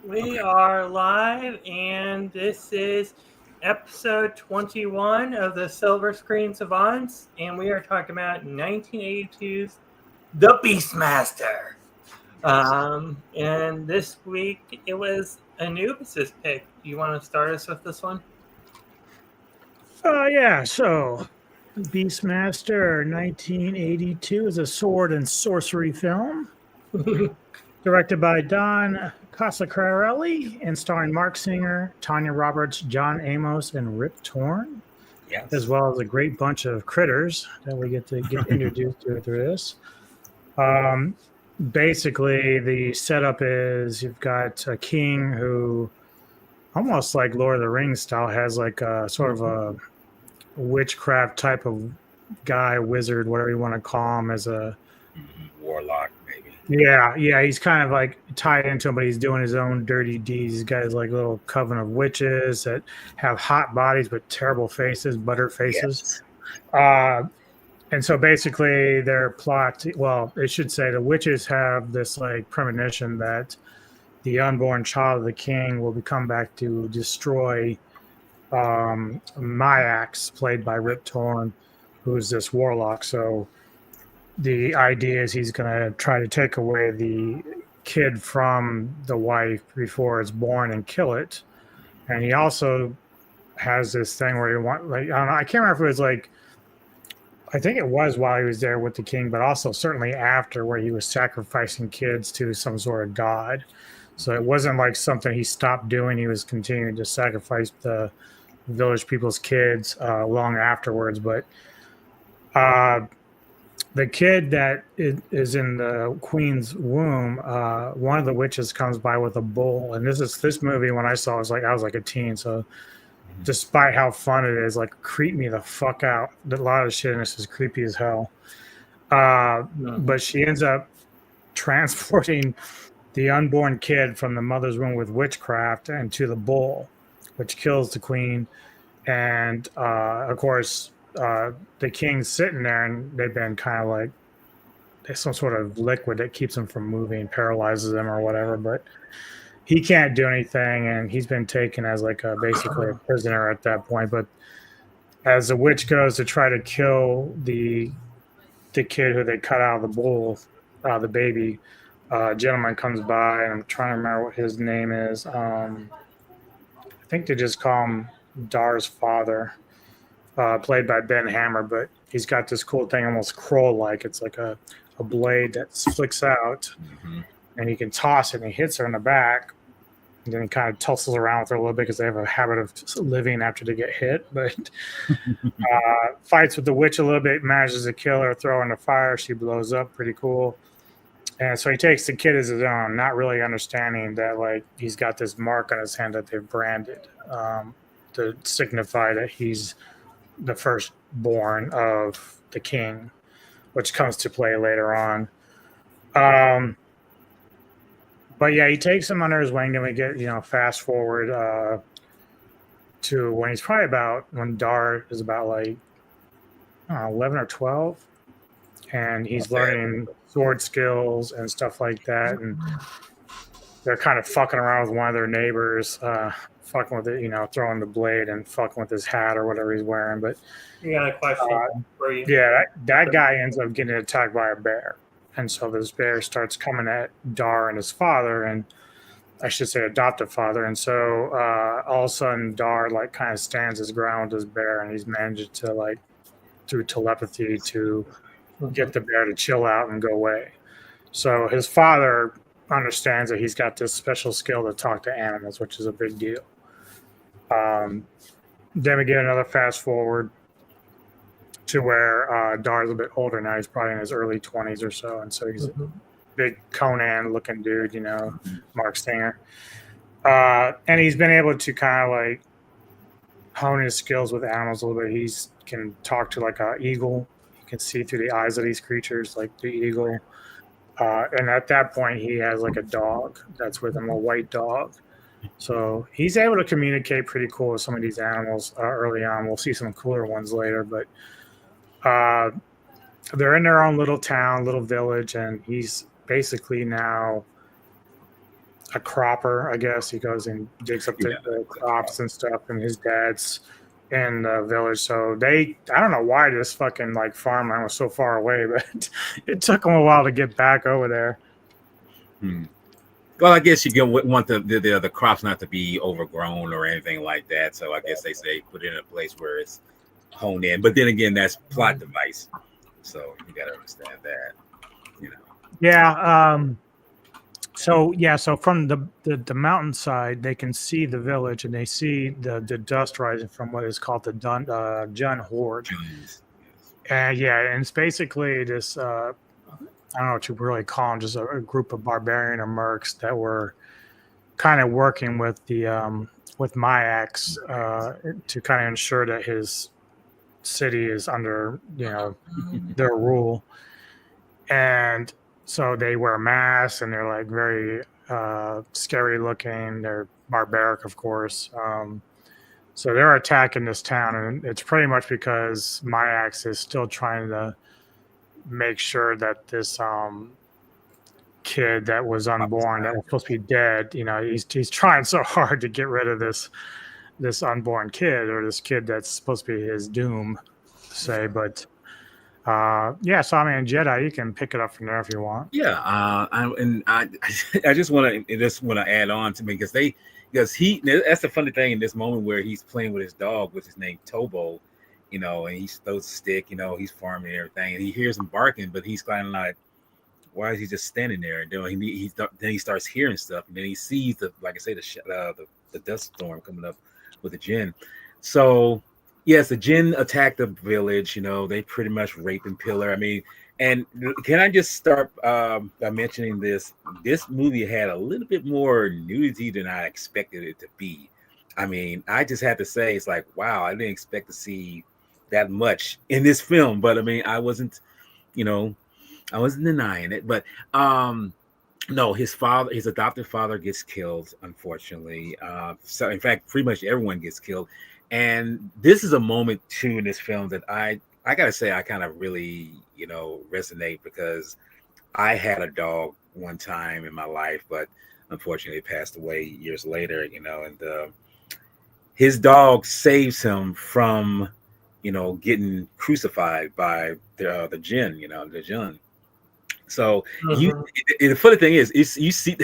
We are live, and this is episode 21 of the Silver Screen Savants, and we are talking about 1982's The Beastmaster. And this week it was Anubis' pick. Do you want to start us with this one? Yeah, so Beastmaster 1982 is a sword and sorcery film directed by Don Coscarelli and starring Mark Singer, Tanya Roberts, John Amos, and Rip Torn, as well as a great bunch of critters that we get introduced to through this. Basically, the setup is you've got a king who, almost like Lord of the Rings style, has like a sort of a witchcraft type of guy, wizard, whatever you want to call him, as a warlock, maybe. Yeah, he's kind of like tied into him, but he's doing his own dirty deeds. He's got his like little coven of witches that have hot bodies but terrible faces, butter faces. Yes. And so basically their plot, well, it should say the witches have this like premonition that the unborn child of the king will come back to destroy Myax, played by Rip Torn, who's this warlock. So the idea is he's going to try to take away the kid from the wife before it's born and kill it. And he also has this thing where he I don't know, I can't remember if it was like I think it was while he was there with the king, but also certainly after, where he was sacrificing kids to some sort of god. So it wasn't like something he stopped doing. He was continuing to sacrifice the village people's kids long afterwards. But the kid that is in the queen's womb, one of the witches comes by with a bull. And this movie, when I saw it, I was like a teen. So despite how fun it is, like, creep me the fuck out. A lot of shit in this is creepy as hell. But she ends up transporting the unborn kid from the mother's womb with witchcraft and to the bull, which kills the queen. And of course, the king's sitting there, and they've been kind of like, there's some sort of liquid that keeps them from moving, paralyzes them or whatever. But he can't do anything, and he's been taken as like basically a prisoner at that point. But as the witch goes to try to kill the kid who they cut out of the bull, the baby, a gentleman comes by, and I'm trying to remember what his name is. I think they just call him Dar's father, played by Ben Hammer, but he's got this cool thing, almost crow-like. It's like a blade that flicks out, and he can toss it, and he hits her in the back, and then he kind of tussles around with her a little bit because they have a habit of living after they get hit. But fights with the witch a little bit, manages to kill her, throw her in the fire. She blows up, pretty cool. And so he takes the kid as his own, not really understanding that, like, he's got this mark on his hand that they've branded to signify that he's the firstborn of the king, which comes to play later on. But yeah, he takes him under his wing, and we get, fast forward to when he's probably when Dar is about like 11 or 12, and he's learning sword skills and stuff like that, and they're kind of fucking around with one of their neighbors, fucking with it, throwing the blade and fucking with his hat or whatever he's wearing. But you got a question for you? Yeah, that guy ends up getting attacked by a bear. And so this bear starts coming at Dar and his father, and I should say adoptive father. And so all of a sudden Dar like kind of stands his ground with his bear, and he's managed to, like, through telepathy, to get the bear to chill out and go away. So his father understands that he's got this special skill to talk to animals, which is a big deal. Then we get another fast forward to where Dar's a bit older now. He's probably in his early 20s or so. And so he's a big Conan-looking dude, Mark Stinger. And he's been able to kind of, like, hone his skills with animals a little bit. He can talk to, like, an eagle. He can see through the eyes of these creatures, like the eagle. And at that point, he has, like, a dog that's with him, a white dog. So he's able to communicate pretty cool with some of these animals early on. We'll see some cooler ones later, but they're in their own little town, little village, and he's basically now a cropper, I guess. He goes and digs up the crops and stuff, and his dad's in the village. So I don't know why this fucking, like, farmland was so far away, but it took him a while to get back over there. Well, I guess you want the crops not to be overgrown or anything like that. So I guess they say put it in a place where it's honed in. But then again, that's plot device. So you got to understand that, Yeah. So from the mountainside, they can see the village, and they see the dust rising from what is called the Jun Horde. And and it's basically this. I don't know what you really call them, just a group of barbarian or mercs that were kind of working with the with Myax to kind of ensure that his city is under their rule. And so they wear masks, and they're, like, very scary looking. They're barbaric, of course. So they're attacking this town, and it's pretty much because Myax is still trying to make sure that this kid that was unborn, that was supposed to be dead, he's trying so hard to get rid of this unborn kid, or this kid that's supposed to be his doom, say. But so I mean, JEDI, you can pick it up from there if you want. I just want to add on to me, because that's the funny thing in this moment where he's playing with his dog, which is named Tobo. and he throws a stick, he's farming and everything, and he hears him barking, but he's kind of like, why is he just standing there? And then he starts hearing stuff, and then he sees like I say, the dust storm coming up with the jinn. So yes, the jinn attacked the village. They pretty much rape and pillar. I mean, and can I just start by mentioning this? This movie had a little bit more nudity than I expected it to be. I mean, I just had to say, it's like, wow, I didn't expect to see that much in this film. But I mean, I wasn't denying it. But no, his adopted father gets killed, unfortunately. So in fact, pretty much everyone gets killed. And this is a moment too in this film that I gotta say I kind of really, resonate, because I had a dog one time in my life, but unfortunately passed away years later, and his dog saves him from, getting crucified by the jinn, the jinn. So the funny thing is you see,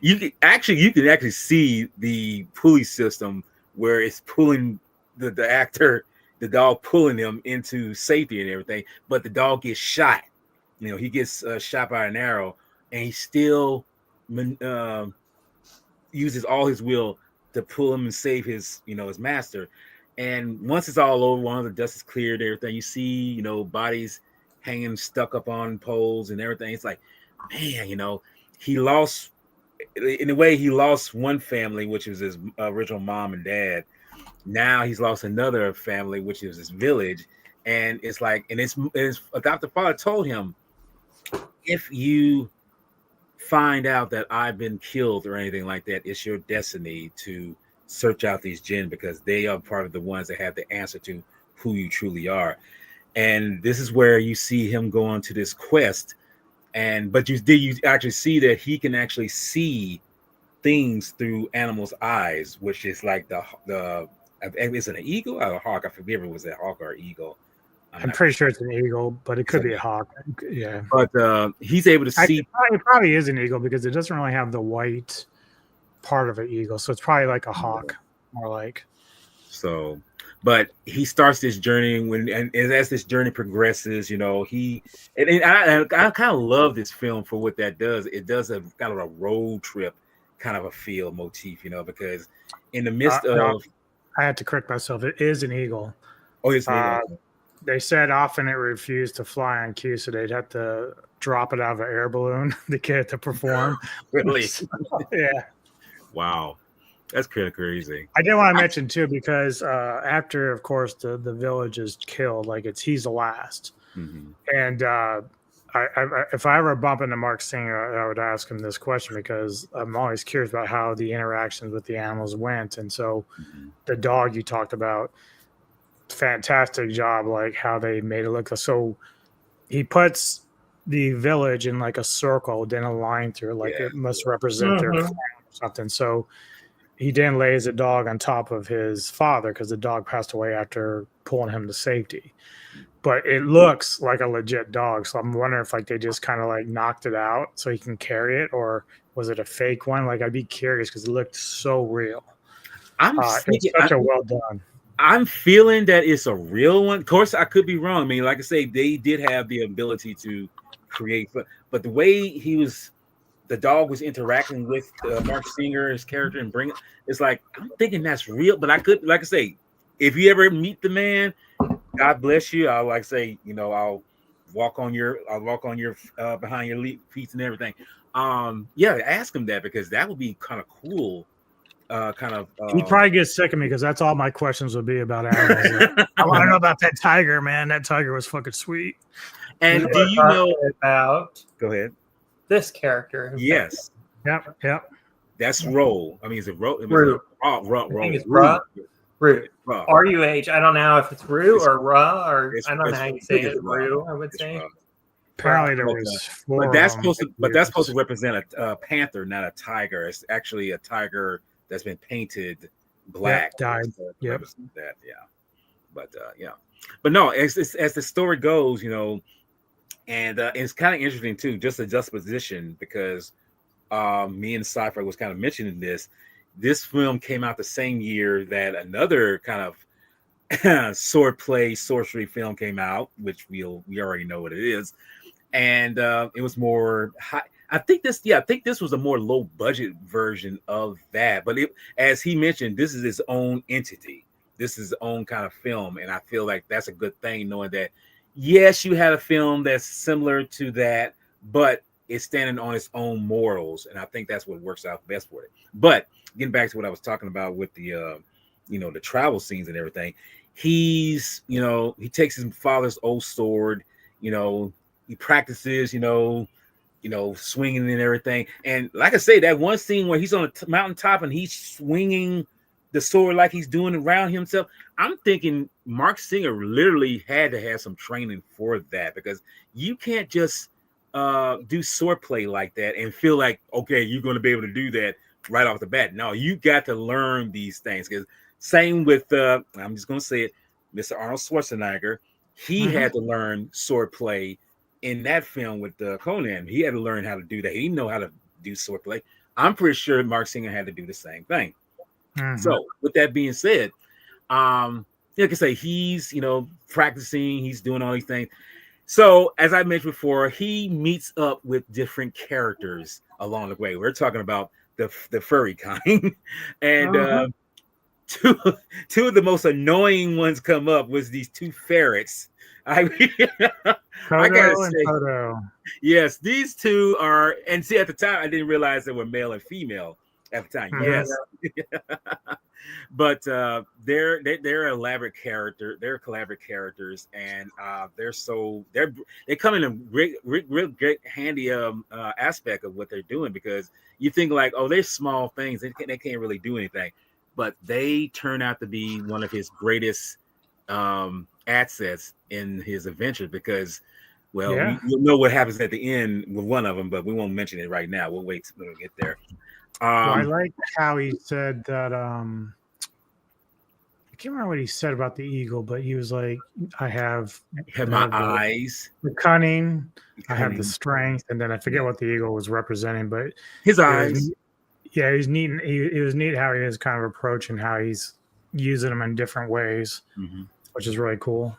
you can actually see the pulley system where it's pulling the dog pulling him into safety and everything, but the dog gets shot. He gets shot by an arrow, and he still uses all his will to pull him and save his master. And once it's all over, one of the dust is cleared, everything, you see, bodies hanging stuck up on poles and everything. It's like, man, he lost, in a way, he lost one family, which was his original mom and dad. Now he's lost another family, which is his village. And it's like, and his adoptive father told him, if you find out that I've been killed or anything like that, it's your destiny to search out these jinn, because they are part of the ones that have the answer to who you truly are. And this is where you see him go on to this quest. But you actually see that he can actually see things through animals' eyes, which is like is it an eagle or a hawk? I forget if it was a hawk or an eagle. I'm pretty sure it's an eagle, but it could be a hawk. Yeah. But he's able to see. It probably is an eagle, because it doesn't really have the white part of an eagle. So it's probably like a hawk, more like. So, but he starts this journey and as this journey progresses, I kind of love this film for what that does. It does a kind of a road trip kind of a feel motif, because in the midst of. No, I had to correct myself. It is an eagle. Oh, it's an eagle. They said often it refused to fly on cue, so they'd have to drop it out of an air balloon to get it to perform. Really? Yeah. Wow. That's kind of crazy. I did want to mention too, because after, of course, the village is killed, like he's the last. Mm-hmm. And if I ever bump into Mark Singer, I would ask him this question, because I'm always curious about how the interactions with the animals went. And so the dog you talked about, fantastic job, like how they made it look. So he puts the village in like a circle, then a line through, like it must represent their farm or something. So he then lays a dog on top of his father, because the dog passed away after pulling him to safety. But it looks like a legit dog, so I'm wondering if like they just kind of like knocked it out so he can carry it, or was it a fake one? Like, I'd be curious, because it looked so real. It's such a well done. I'm feeling that it's a real one. Of course, I could be wrong. I mean, like I say, they did have the ability to create, but the way the dog was interacting with Mark Singer's character and it's like, I'm thinking that's real. But I could, like I say, if you ever meet the man, God bless you. I'll I'll walk on your behind your feet and everything. Ask him that, because that would be kind of cool. He'd probably get sick of me, because that's all my questions would be about animals. I want to know about that tiger, man. That tiger was fucking sweet. And do you know about? Go ahead. This character. Yes. Yep. That's Ro. I mean, is it Ro? Ru. I think it's Ru. Ru. R-U-H. I don't know if it's Ru or Ra, or I don't know how you say it. Ru, I would say. Apparently there was four. But that's supposed to represent a panther, not a tiger. It's actually a tiger that's been painted black. Died. Yep. That, yeah. But But no, as the story goes, and it's kind of interesting too, just the juxtaposition, because me and Cypher was kind of mentioning this. This film came out the same year that another kind of sword play sorcery film came out, which we already know what it is, and it was more high. I think this was a more low budget version of that. But as he mentioned, this is his own entity. This is his own kind of film, and I feel like that's a good thing, knowing that yes, you had a film that's similar to that, but it's standing on its own morals, and I think that's what works out best for it. But getting back to what I was talking about with the the travel scenes and everything, he takes his father's old sword, he practices, swinging and everything. And like I say, that one scene where he's on a mountaintop and he's swinging the sword like he's doing around himself, I'm thinking Mark Singer literally had to have some training for that, because you can't just do sword play like that and feel like, okay, you're going to be able to do that right off the bat. No, you got to learn these things. Because same with I'm just going to say it, Mr. Arnold Schwarzenegger, he had to learn sword play in that film with Conan. He had to learn how to do that. He didn't know how to do sword play. I'm pretty sure Mark Singer had to do the same thing. So with that being said, like I say, he's practicing, he's doing all these things. So as I mentioned before, he meets up with different characters along the way. We're talking about the furry kind, and two of the most annoying ones come up was these two ferrets. I gotta say, yes, these two are, and see, at the time I didn't realize they were male and female at the time. Yes. But they're elaborate character. They're collaborative characters, and they come in a real great handy aspect of what they're doing, because you think like, oh, they're small things. They can't really do anything, but they turn out to be one of his greatest assets in his adventure, because you'll know what happens at the end with one of them, but we won't mention it right now. We'll wait till we get there. I like how he said that. I can't remember what he said about the eagle, but he was like, "I have my eyes, the cunning, I have the strength," and then I forget what the eagle was representing, but his eyes. He was neat. It was neat how he was kind of approaching how he's using them in different ways, which is really cool.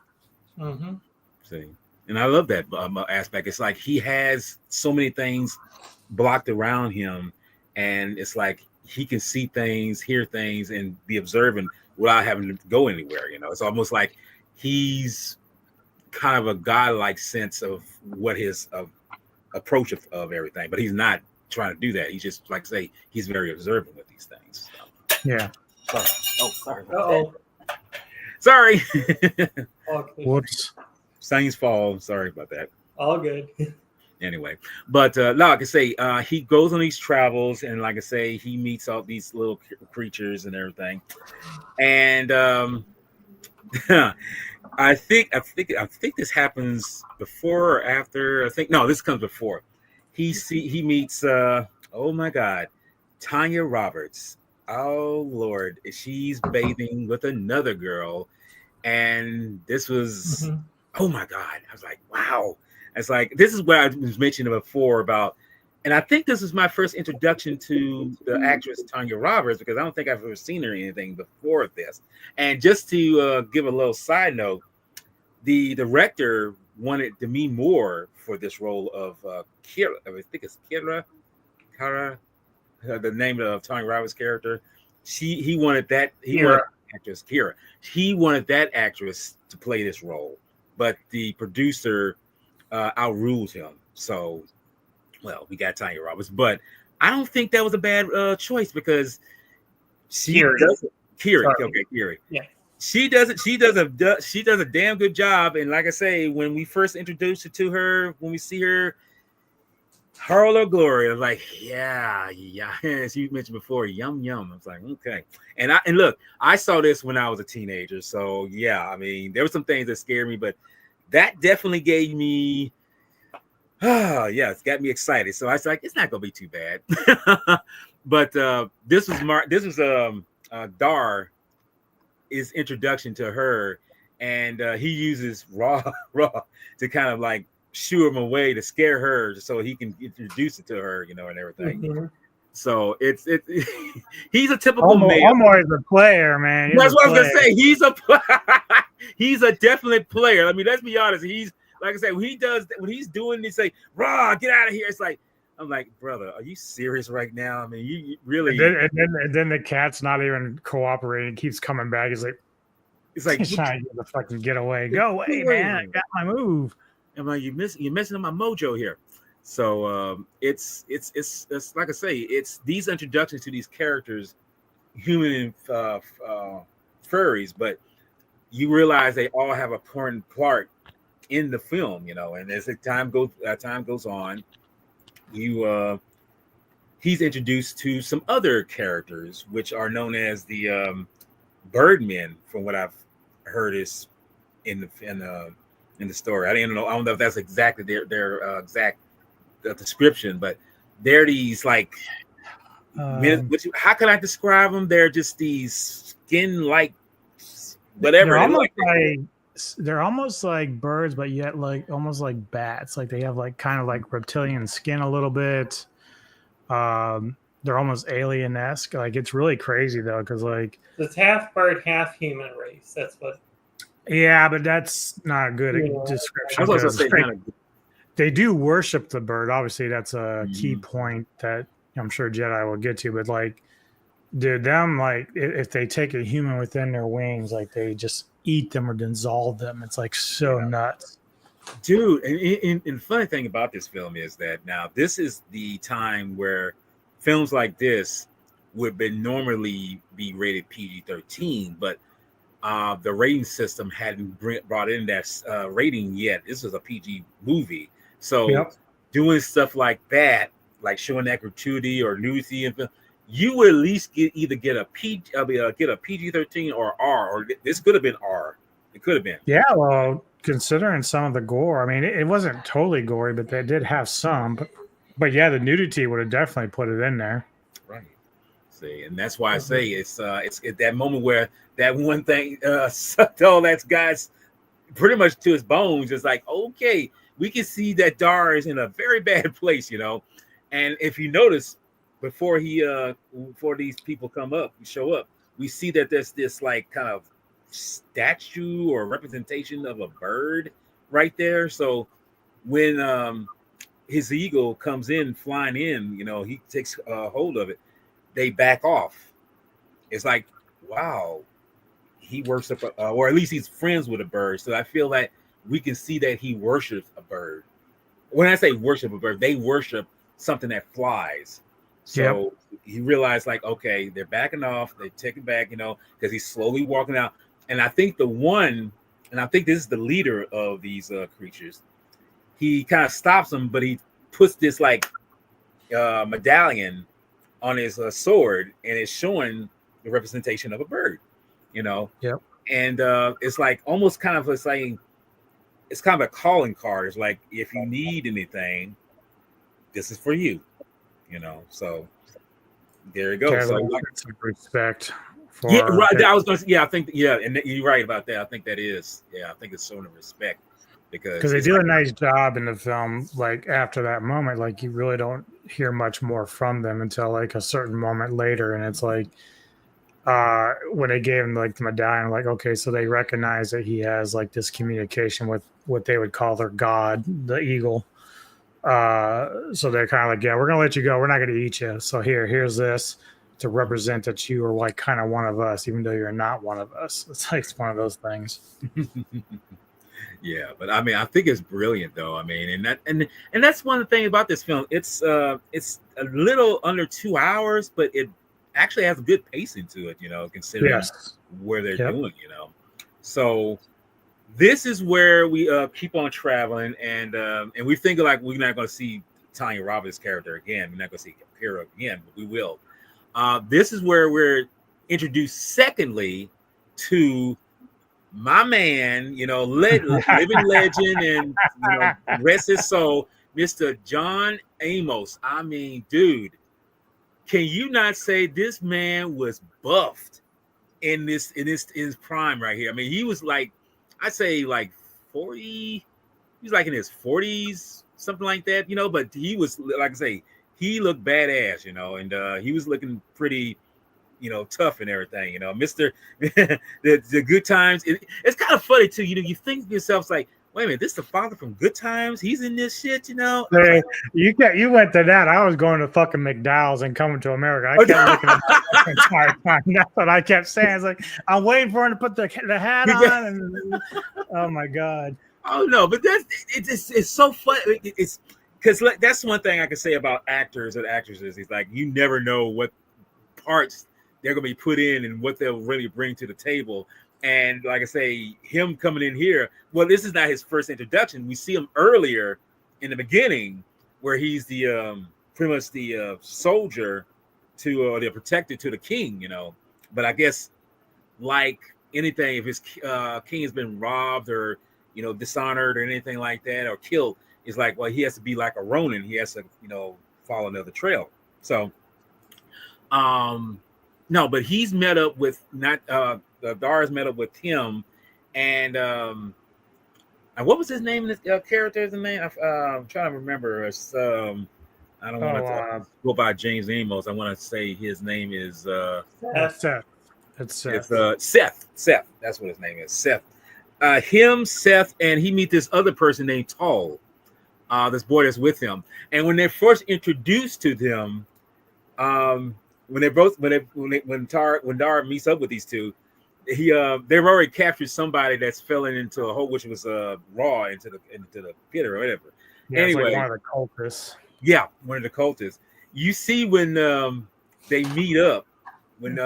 See, and I love that aspect. It's like he has so many things blocked around him. And it's like he can see things, hear things, and be observant without having to go anywhere. It's almost like he's kind of a godlike sense of what his approach of everything. But he's not trying to do that. He's just, like I say, he's very observant with these things. So. Yeah. Sorry. Sorry. Okay. Whoops. Things fall. Sorry about that. All good. Anyway, but like I say, he goes on these travels, and like I say, he meets all these little creatures and everything. And I think this happens before or after. This comes before. He meets oh my God, Tanya Roberts. Oh Lord, she's bathing with another girl, and this was oh my God. I was like, wow. It's like, this is what I was mentioning before about, and I think this is my first introduction to the actress Tanya Roberts, because I don't think I've ever seen her in anything before this. And just to give a little side note, the director wanted Demi Moore for this role of Kira. I think it's Kara, the name of Tanya Roberts' character. He wanted that. Actress Kira. He wanted that actress to play this role, but the producer outruled him. So, we got Tanya Roberts, but I don't think that was a bad choice, because Kiri. Yeah. She does a damn good job. And like I say, when we first introduced her, when we see her, Harl or Glory, I was like, yeah, as you mentioned before, yum. I was like, okay. And look, I saw this when I was a teenager, so yeah, I mean, there were some things that scared me, but that definitely gave me, it's got me excited. So I was like, it's not gonna be too bad. But this was Dar, his introduction to her, and he uses raw to kind of like shoo him away to scare her, so he can introduce it to her, and everything. So it's he's a typical male. Almost a player, man. That's what I was gonna say. He's a definite player. I mean, let's be honest. He's like I said, when he's doing this, say, "Raw, get out of here." It's like I'm like, brother, are you serious right now? I mean, you really. And then the cat's not even cooperating. Keeps coming back. He's like he's trying to get the fucking get away. Go away, man! I got my move. I'm like, you're messing up my mojo here. So it's like I say, it's these introductions to these characters, human and furries, but you realize they all have a important part in the film, and as the time goes on, he's introduced to some other characters which are known as the Birdmen, from what I've heard is in the story. I don't know if that's exactly their exact description, but they're these like how can I describe them? They're just these skin like whatever. They're almost like birds, but yet like almost like bats. Like they have like kind of like reptilian skin a little bit. They're almost alien-esque. Like it's really crazy though, because like it's half bird, half human race. That's what. Yeah, but that's not a good description. I was also saying they do worship the bird. Obviously, that's a key point that I'm sure JEDI will get to. But like, dude, them like if they take a human within their wings, like they just eat them or dissolve them. It's like so nuts, dude. And the funny thing about this film is that now this is the time where films like this would normally be rated PG-13, but the rating system hadn't brought in that rating yet. This was a PG movie. So doing stuff like that, like showing that gratuity or nudity, you would at least get a PG-13 or R, or this could have been R. It could have been. Yeah, well, considering some of the gore, I mean, it wasn't totally gory, but they did have some. But yeah, the nudity would have definitely put it in there. Right. See, and that's why I say it's at that moment where that one thing sucked all that guy's pretty much to his bones. It's like, okay, we can see that Dar is in a very bad place, And if you notice, before these people show up, we see that there's this like kind of statue or representation of a bird right there. So when his eagle comes in flying in, he takes hold of it. They back off. It's like, wow, he worships, or at least he's friends with a bird. So I feel that we can see that he worships a bird. When I say worship a bird, they worship something that flies. So he realized, like, okay, they're backing off. They take it back, because he's slowly walking out. And I think this is the leader of these creatures. He kind of stops him, but he puts this like medallion on his sword, and it's showing the representation of a bird, Yep. And it's like almost kind of it's kind of a calling card. It's like, if you need anything, this is for you, So there you go. Yeah, so like, respect. For, yeah, right. I was going to. Yeah, I think. Yeah, and you're right about that. I think that is. Yeah, I think it's showing respect because they do a nice job in the film. Like after that moment, like you really don't hear much more from them until like a certain moment later, and it's like when they gave him like the medallion, like okay, so they recognize that he has like this communication with what they would call their god, the eagle. So they're kind of like, yeah, we're gonna let you go. We're not gonna eat you. So here's this to represent that you are like kind of one of us, even though you're not one of us. It's like one of those things. Yeah, but I mean, I think it's brilliant, though. I mean, and that's one thing about this film. It's a little under 2 hours, but it actually has a good pacing to it. Considering where they're doing. So this is where we keep on traveling, and we think like we're not going to see Tanya Roberts' character again. We're not going to see Kira again, but we will. This is where we're introduced. Secondly, to my man, living legend, and rest his soul, Mr. John Amos. I mean, dude, can you not say this man was buffed in his prime right here? I mean, he was like, I'd say like 40. He was like in his 40s, something like that, But he was, like I say, he looked badass, and he was looking pretty, tough and everything, Mr. the Good Times. It's kind of funny too, you think to yourself like, wait a minute, this is the father from Good Times. He's in this shit, Hey, you went to that. I was going to fucking McDowell's and Coming to America. I kept looking at that the entire time. That's what I kept saying. It's like I'm waiting for him to put the hat on. And, oh my god. Oh no, but it's so fun. It's because that's one thing I can say about actors and actresses. It's like you never know what parts they're gonna be put in and what they'll really bring to the table. And like I say, him coming in here, well, this is not his first introduction. We see him earlier in the beginning where he's the pretty much the soldier to the protector to the king, But I guess like anything, if his king has been robbed or dishonored or anything like that or killed, it's like, well, he has to be like a Ronin. He has to follow another trail. So no, but he's met up with Dara's met up with him, and what was his name? His character's name? I'm trying to remember. It's, I don't want to go by James Amos. I want to say his name is Seth. It's Seth. It's Seth. Seth. That's what his name is. Seth. Seth, and he meet this other person named Tall. This boy that's with him, and when they're first introduced to them, when Dara meets up with these two, they've already captured somebody that's fallen into a hole, which was raw into the pit or whatever. Yeah, anyway, like one of the cultists. Yeah, one of the cultists. You see when they meet up, when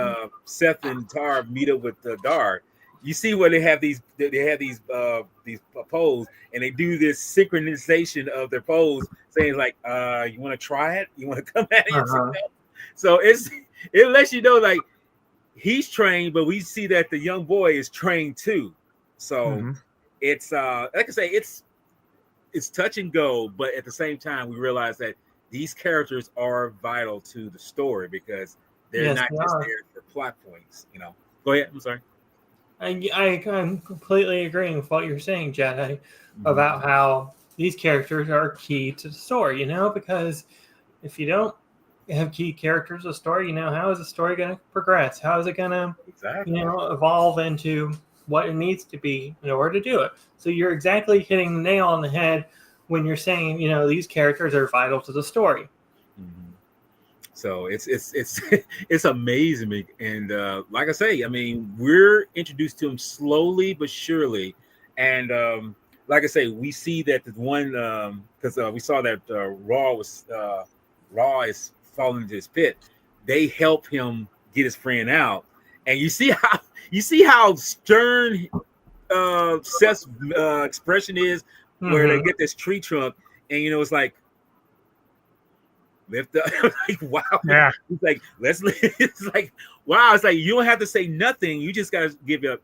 Seth and Tar meet up with Dar, you see where they have these pose, and they do this synchronization of their pose, saying like, "You want to try it? You want to come at it?" So it lets you know like he's trained, but we see that the young boy is trained too. So it's like I say, it's touch and go, but at the same time, we realize that these characters are vital to the story because they're not just there for plot points. Go ahead. I'm sorry. I'm completely agreeing with what you're saying, JEDI, about how these characters are key to the story. Because if you don't have key characters of the story, how is the story going to progress? How is it going to, evolve into what it needs to be in order to do it? So you're exactly hitting the nail on the head when you're saying, these characters are vital to the story. So it's amazing, and like I say, I mean, we're introduced to him slowly but surely, and like I say, we see that the one because we saw that Raw is falling into his pit. They help him get his friend out, and you see how stern Seth's expression is, where they get this tree trunk, and it's like, lift up. Like, wow. Yeah. It's like, it's like, wow. It's like, you don't have to say nothing. You just got to give it up.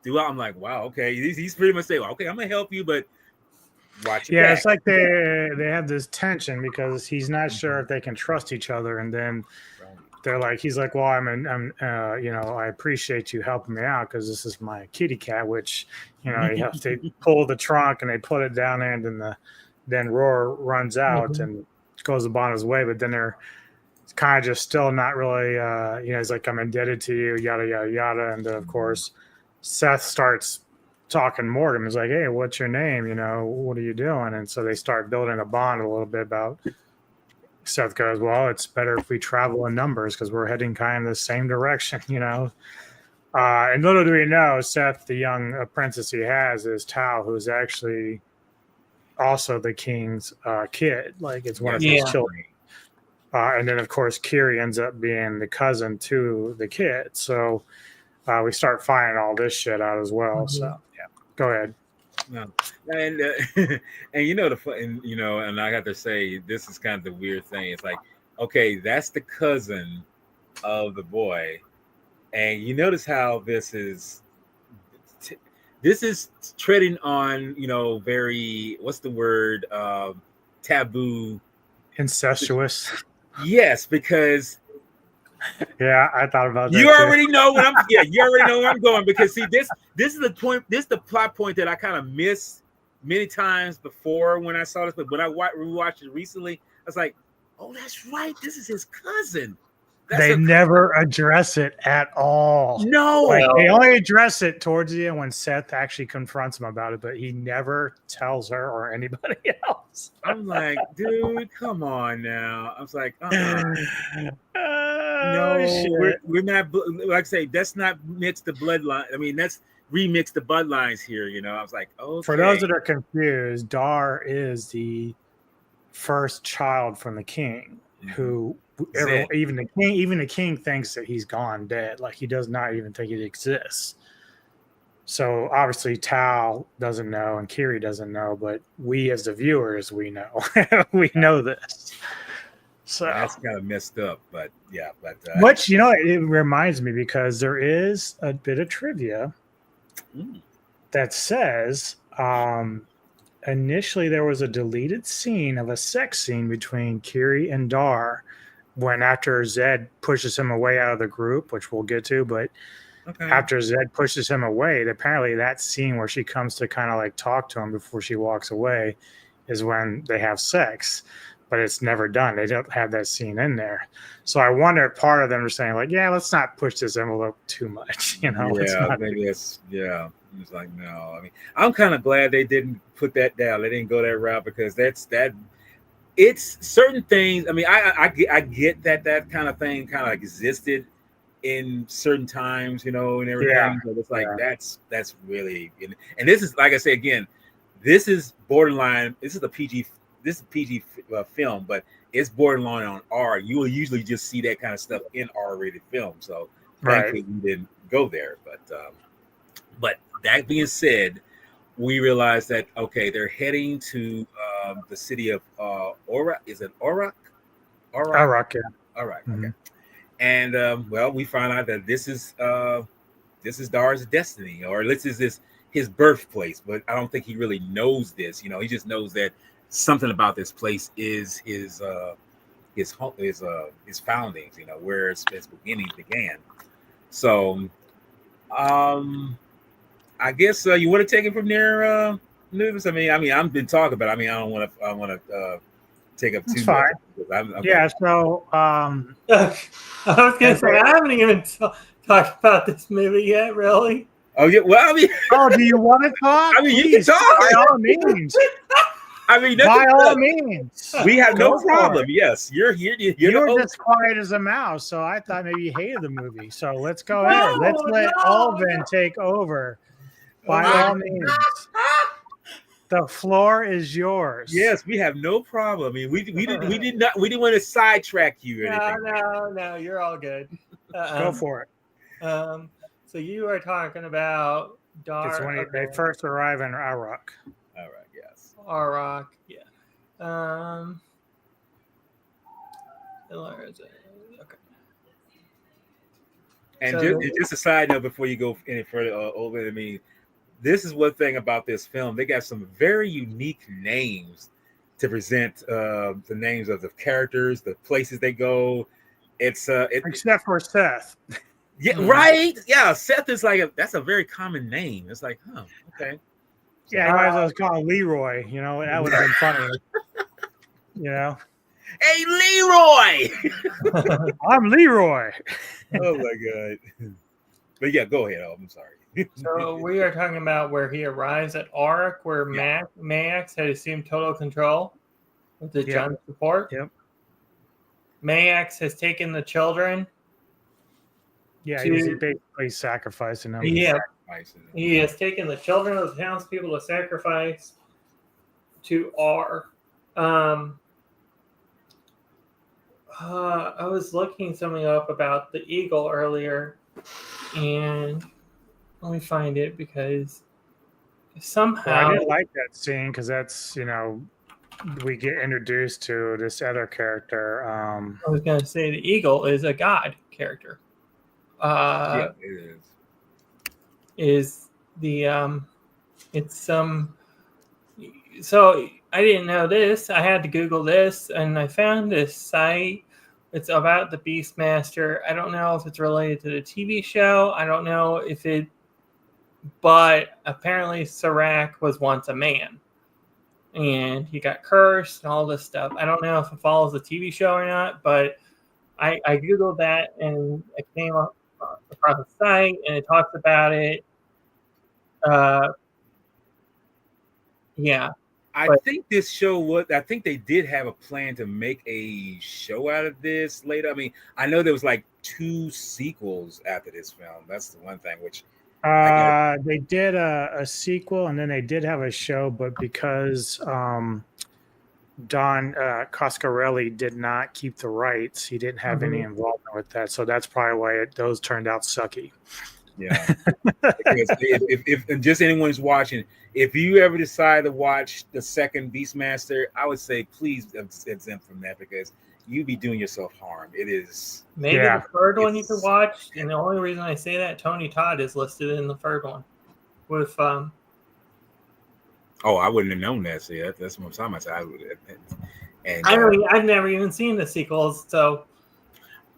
I'm like, wow. Okay. He's pretty much saying, okay, I'm going to help you, but watch it. Yeah. Back. It's like they have this tension because he's not sure if they can trust each other. And then they're like, he's like, well, I appreciate you helping me out because this is my kitty cat, which, you have to pull the trunk and they put it down there, and then Roar runs out and goes about his way, but then they're kind of just still not really, he's like, I'm indebted to you, yada, yada, yada. And then, of course, Seth starts talking more to him. He's like, hey, what's your name? What are you doing? And so they start building a bond a little bit about. Seth goes, well, it's better if we travel in numbers because we're heading kind of the same direction, And little do we know, Seth, the young apprentice he has, is Tao, who's actually also the king's kid. Like, it's one of his children. And then, of course, Kiri ends up being the cousin to the kid. So we start finding all this shit out as well. So, yeah, go ahead. No. And and I got to say, this is kind of the weird thing. It's like, okay, that's the cousin of the boy, and you notice how this is treading on, very, what's the word, taboo, incestuous. Yes, because yeah, I thought about that. You already know what I'm. Yeah, you already know where I'm going, because see, this is the point. This is the plot point that I kind of miss many times before when I saw this, but when I rewatched it recently, I was like, oh, that's right. This is his cousin. They never address it at all. No. Like, they only address it towards the end when Seth actually confronts him about it, but he never tells her or anybody else. I'm like, dude, come on now. I was like, no, we're not. Like I say, that's not mix the bloodline. I mean, that's remix the bloodlines here. You know, I was like, okay. For those that are confused, Dar is the first child from the king, who even the king thinks that he's gone dead. Like, he does not even think it exists. So obviously Tal doesn't know and Kiri doesn't know, but we as the viewers, we know. We know this. So that's kind of messed up, but yeah. Which, you know, it reminds me, because there is a bit of trivia that says initially there was a deleted scene of a sex scene between Kiri and Dar when after Zed pushes him away out of the group, which we'll get to, but after Zed pushes him away, apparently that scene where she comes to kind of like talk to him before she walks away is when they have sex, but it's never done. They don't have that scene in there. So I wonder if part of them are saying like, yeah, let's not push this envelope too much, you know? Yeah, maybe it's, yeah. It's like, no, I mean, I'm kind of glad they didn't put that down. They didn't go that route, because it's certain things. I mean, I get that kind of thing kind of existed in certain times, you know, and everything. Yeah. But it's like, that's really, and this is, like I say again, this is borderline. This is a PG film, but it's borderline on R. You will usually just see that kind of stuff in R-rated film. So thankfully we didn't go there. But that being said, we realized that, okay, they're heading to the city of Aura. Is it Aurak? Aurak, yeah. Aurak, okay. And well, we found out that this is Dar's destiny, or this is his birthplace. But I don't think he really knows this. You know, he just knows that something about this place is his foundings. You know, where its beginnings began. So, I guess you want to take it from there, Anubis? I mean, I've been talking, but I mean, I want to take up too much. Yeah. So, I was gonna say I haven't even talked about this movie yet, really. Oh yeah. Well, I mean, do you want to talk? I mean, you can talk by all means. I mean, by all means, we have no problem. Yes, you're here. You're just quiet as a mouse, so I thought maybe you hated the movie. So let's go ahead. Let's let Alvin take over. By all means, the floor is yours. Yes, we have no problem. I mean, we didn't want to sidetrack you or anything. No, you're all good. Go for it. So you are talking about Dar. It's when they first arrive in Aurak. Aurak, yes. Aurak, yeah. Okay. And just a side note before you go any further, over. I mean, this is one thing about this film. They got some very unique names to present the names of the characters, the places they go. Except for Seth. Yeah, right. Yeah, Seth is that's a very common name. It's like, huh, okay. Yeah, you might as well call him Leroy. You know, that would have been funny. You know. Hey, Leroy! I'm Leroy. Oh my god. But yeah, go ahead. I'm sorry. So we are talking about where he arrives at Aurak, where Mayax had assumed total control with the Jun support. Yep. Mayax has taken the children. Yeah, he's basically sacrificing them. Yeah, he has taken the children of the townspeople to sacrifice to R. I was looking something up about the eagle earlier, and let me find it because somehow I didn't like that scene because that's, you know, we get introduced to this other character. I was going to say the eagle is a god character. Yeah, it is the it's some. So I didn't know this. I had to Google this, and I found this site. It's about the Beastmaster. I don't know if it's related to the TV show. I don't know if it, but apparently Serac was once a man. and he got cursed and all this stuff. I don't know if it follows the TV show or not, but I Googled that and I came across a site and it talks about it. Yeah. I think this show was. I think they did have a plan to make a show out of this later. I mean, I know there was like 2 sequels after this film. That's the one thing. Which they did a sequel, and then they did have a show, but because Don Coscarelli did not keep the rights, he didn't have any involvement with that. So that's probably why those turned out sucky. Yeah. if just anyone who's watching, if you ever decide to watch the second Beastmaster, I would say please exempt from that because you'd be doing yourself harm. It is maybe the third one you could watch, and the only reason I say that, Tony Todd is listed in the third one with oh, I wouldn't have known that. See, that's what I'm talking about. And I've never even seen the sequels, so.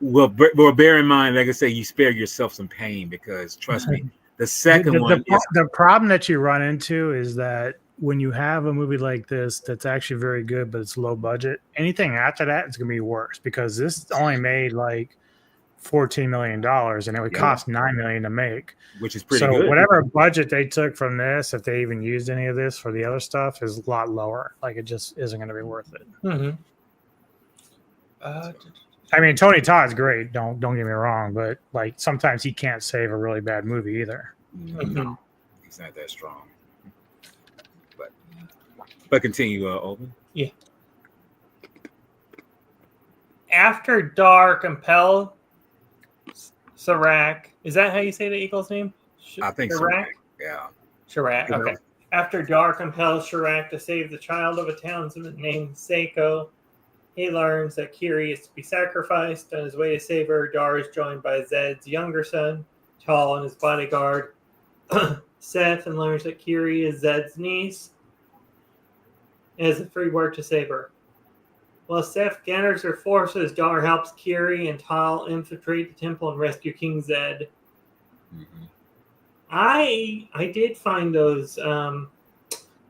Well, bear in mind, like I say, you spare yourself some pain because trust me, the second one. The problem that you run into is that when you have a movie like this that's actually very good, but it's low budget, anything after that is going to be worse because this only made like $14 million and it would cost $9 million to make, which is pretty good. So whatever budget they took from this, if they even used any of this for the other stuff, is a lot lower. Like it just isn't going to be worth it. I mean, Tony Todd's great. Don't get me wrong, but like sometimes he can't save a really bad movie either. No, he's not that strong. But continue, Open. Yeah. After Dark Impel Serac. Is that how you say the Eagle's name? I think Serac? Yeah. Serac. Okay. After Dark compels Serac to save the child of a townsman named Seiko, he learns that Kiri is to be sacrificed. On his way to save her, Dar is joined by Zed's younger son, Tal, and his bodyguard, Seth, and learns that Kiri is Zed's niece and has a free word to save her. While Seth gathers her forces, Dar helps Kiri and Tal infiltrate the temple and rescue King Zed. I did find those, I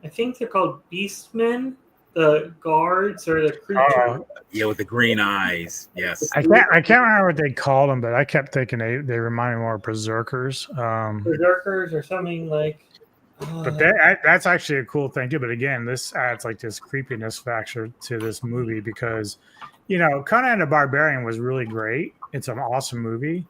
think they're called Beastmen. The guards or the creatures. Yeah, with the green eyes. Yes. I can't remember what they called them, but I kept thinking they remind me more of berserkers. Berserkers or something like. But that's actually a cool thing too. But again, this adds like this creepiness factor to this movie because, Conan the Barbarian was really great. It's an awesome movie.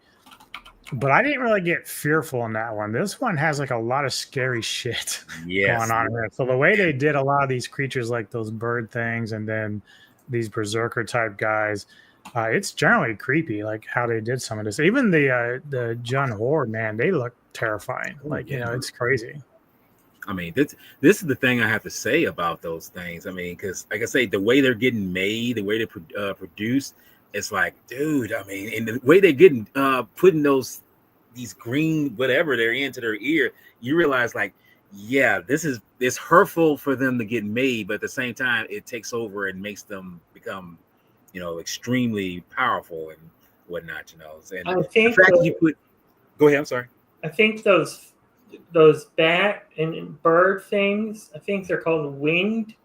But I didn't really get fearful in that one. This one has like a lot of scary shit going on here. So the way they did a lot of these creatures, like those bird things, and then these berserker type guys, it's generally creepy. Like how they did some of this. Even the Jun Horde, man, they look terrifying. Like it's crazy. I mean, this is the thing I have to say about those things. I mean, because like I say, the way they're getting made, the way they're produced. It's like, dude, I mean, and the way they're getting putting these green whatever they're into their ear, you realize like, yeah, it's hurtful for them to get made, but at the same time, it takes over and makes them become, extremely powerful and whatnot, And I think the fact go ahead, I'm sorry. I think those bat and bird things, I think they're called winged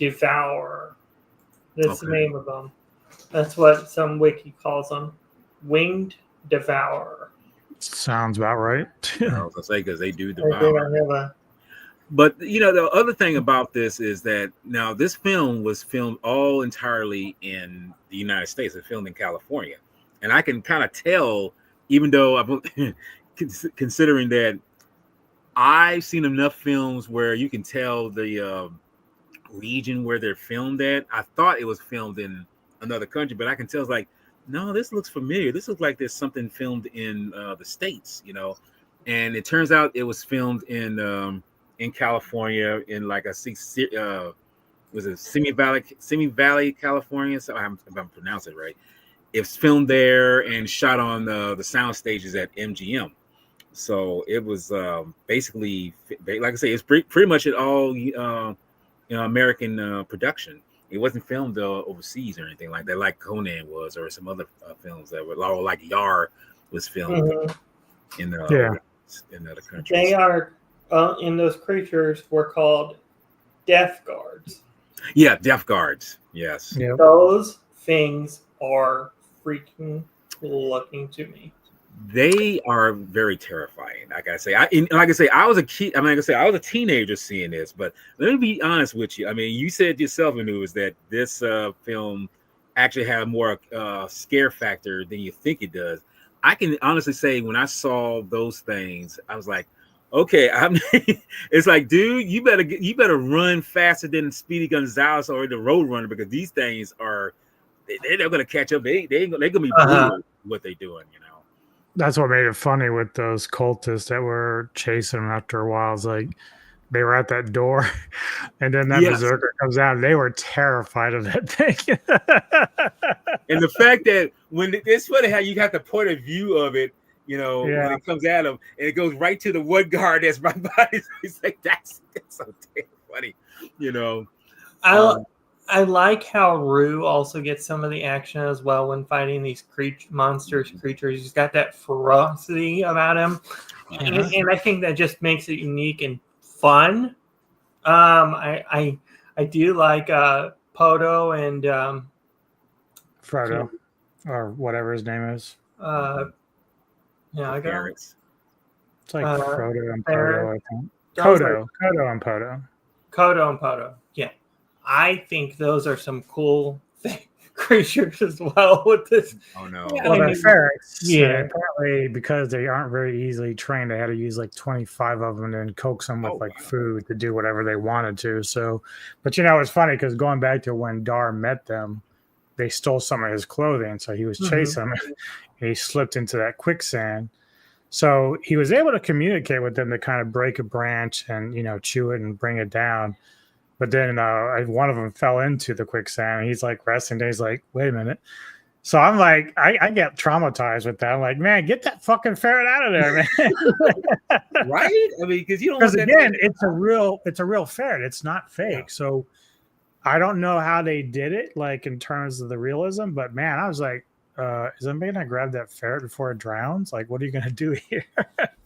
devourer. That's the name of them. That's what some wiki calls them. Winged devourer. Sounds about right. I was going to say, because they do devour. But, the other thing about this is that now this film was filmed all entirely in the United States. It's filmed in California. And I can kind of tell, even though I'm considering that I've seen enough films where you can tell the region where they're filmed at. I thought it was filmed in another country, but I can tell it's like, no, this looks familiar. This looks like there's something filmed in the States, and it turns out it was filmed in California in like was it Simi Valley, California? So if I'm pronouncing it right. It's filmed there and shot on the sound stages at MGM. So it was basically, like I say, it's pretty much it all American production. It wasn't filmed overseas or anything like that, like Conan was, or some other films that were all like Yar was filmed in other countries. They are in those creatures were called Death guards. Yeah, death guards. Yes. Yep. Those things are freaking looking to me. They are very terrifying. I gotta say, I was a kid. I mean, like I say, I was a teenager seeing this. But let me be honest with you. I mean, you said yourself, Anu, is that this film actually had more scare factor than you think it does. I can honestly say, when I saw those things, I was like, okay, it's like, dude, you better run faster than Speedy Gonzalez or the Roadrunner, because these things they're gonna catch up. They're gonna be brutal what they're doing, you know. That's what made it funny with those cultists that were chasing them after a while. It's like they were at that door, and then that berserker comes out, and they were terrified of that thing. And the fact that it's funny how you got the point of view of it, you know, when it comes at him, and it goes right to the wood guard that's right by his. It's like that's so damn funny, you know. I like how Rue also gets some of the action as well when fighting these monsters, creatures. He's got that ferocity about him, and I think that just makes it unique and fun. I do like Poto and Frodo, or whatever his name is. I got parents. It's like Frodo and Poto, I think. Kodo and Poto. Kodo and Poto. Yeah. I think those are some cool creatures as well with this. Oh no! Well, they're ferrets. Yeah, apparently because they aren't very easily trained, they had to use like 25 of them and coax them with food to do whatever they wanted to. So, but you know, it's funny because going back to when Dar met them, they stole some of his clothing, so he was chasing them. And he slipped into that quicksand. So he was able to communicate with them to kind of break a branch and chew it and bring it down. But then one of them fell into the quicksand, and he's like resting there. He's like, wait a minute. So I'm like, I get traumatized with that. I'm like, man, get that fucking ferret out of there, man. Right? I mean, because again, it's a real ferret. It's not fake. Yeah. So I don't know how they did it, like in terms of the realism. But man, I was like, is anybody gonna grab that ferret before it drowns? Like, what are you gonna do here?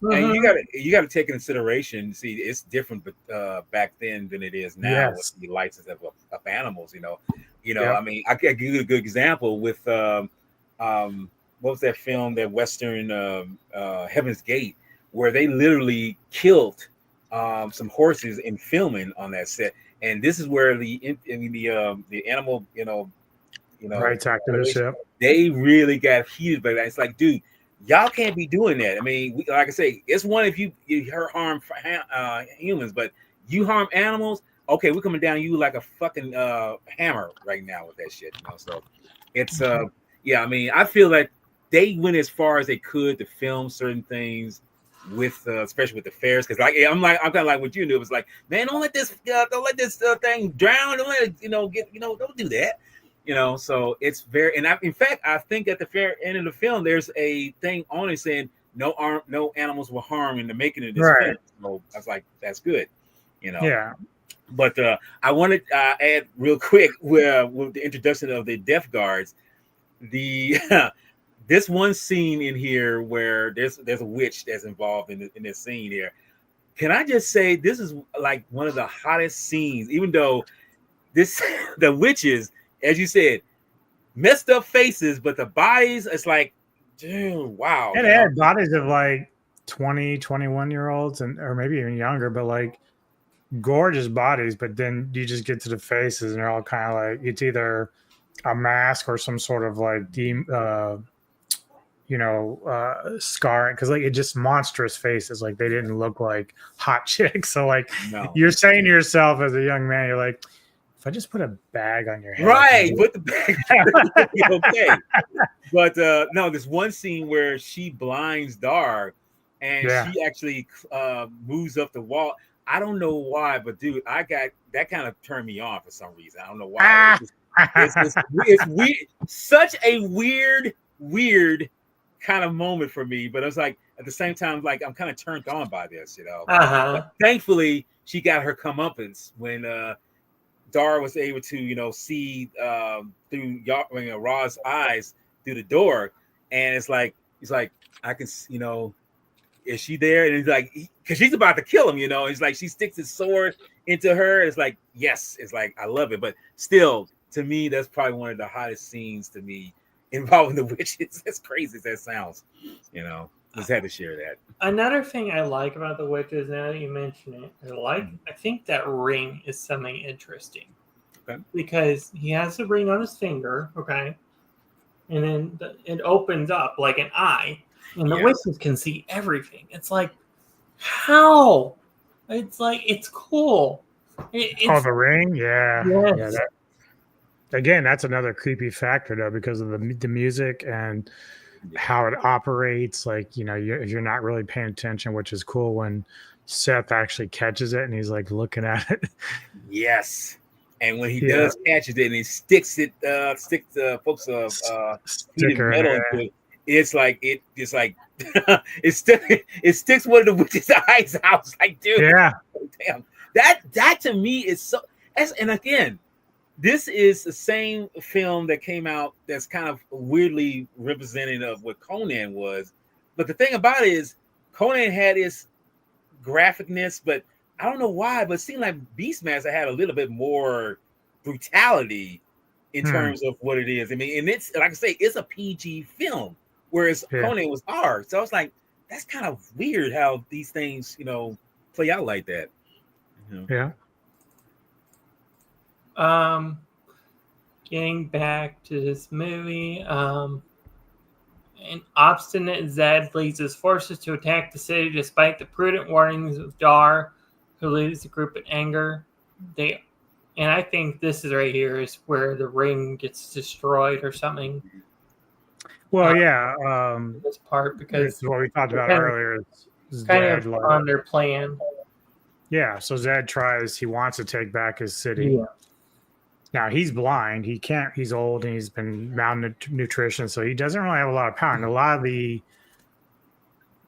And you gotta take into consideration. See, it's different, but back then than it is now with the license of animals. I mean, I can give you a good example with what was that film, that Western Heaven's Gate, where they literally killed some horses in filming on that set, and this is where the animal rights activists, they really got heated by that. It's like, dude, y'all can't be doing that. I mean, like I say, it's one if you harm humans, but you harm animals. Okay, we're coming down you like a fucking hammer right now with that shit. So it's I mean, I feel like they went as far as they could to film certain things with especially with the fairs, because I'm kind of like what you knew. It was like, man, don't let this thing drown. Don't let it don't do that. So it's very, and in fact, I think at the fair end of the film, there's a thing on it saying no animals were harmed in the making of this film. So I was like, that's good, Yeah. But I wanted to add real quick with the introduction of the death guards, this one scene in here where there's a witch that's involved in this scene here. Can I just say this is like one of the hottest scenes, even though the witches, as you said, messed up faces, but the bodies, it's like, dude, wow. And they had bodies of like 20, 21-year-olds or maybe even younger, but like gorgeous bodies. But then you just get to the faces and they're all kind of like, it's either a mask or some sort of like scarring, because like it just monstrous faces. Like they didn't look like hot chicks. So like you're saying to yourself as a young man, you're like, if I just put a bag on your head, right? Put the bag. Okay, but no, there's one scene where she blinds Dar, and she actually moves up the wall. I don't know why, but dude, that kind of turned me on for some reason. I don't know why. It's weird, such a weird kind of moment for me. But it was like at the same time, like I'm kind of turned on by this, But thankfully, she got her comeuppance when Dar was able to, see through Ra's eyes through the door, and he's like, I can, is she there? And he's like, because she's about to kill him. It's like she sticks his sword into her. It's like, yes, it's like I love it, but still, to me, that's probably one of the hottest scenes to me involving the witches. As crazy as that sounds, just had to share that. Another thing I like about the witches, now that you mention it, I think that ring is something interesting. Okay. Because he has the ring on his finger, okay? And then it opens up like an eye, and the witches can see everything. It's like, how? It's like, it's cool. The ring? Yeah. Yes. Again, that's another creepy factor, though, because of the music and how it operates. Like, you're not really paying attention, which is cool when Seth actually catches it and he's like looking at it. Yes. And when he does catches it and he sticks the folks sticker metal into it, it's like it sticks one of the witch's eyes out. I was like, dude, damn. That to me is so. And again, this is the same film that came out that's kind of weirdly representative of what Conan was. But the thing about it is, Conan had his graphicness, but I don't know why, but it seemed like Beastmaster had a little bit more brutality in terms of what it is. I mean, and it's, like I say, it's a PG film, whereas Conan was R. So I was like, that's kind of weird how these things, play out like that. Yeah. Getting back to this movie, an obstinate Zed leads his forces to attack the city despite the prudent warnings of Dar, who leads the group in anger. And I think this is right here is where the ring gets destroyed or something. Well, this part, because this is what we talked about earlier. It's kind of on their plan. Yeah, so Zed he wants to take back his city. Yeah. Now he's blind. He can't. He's old and he's been malnutrition, so he doesn't really have a lot of power. And a lot of the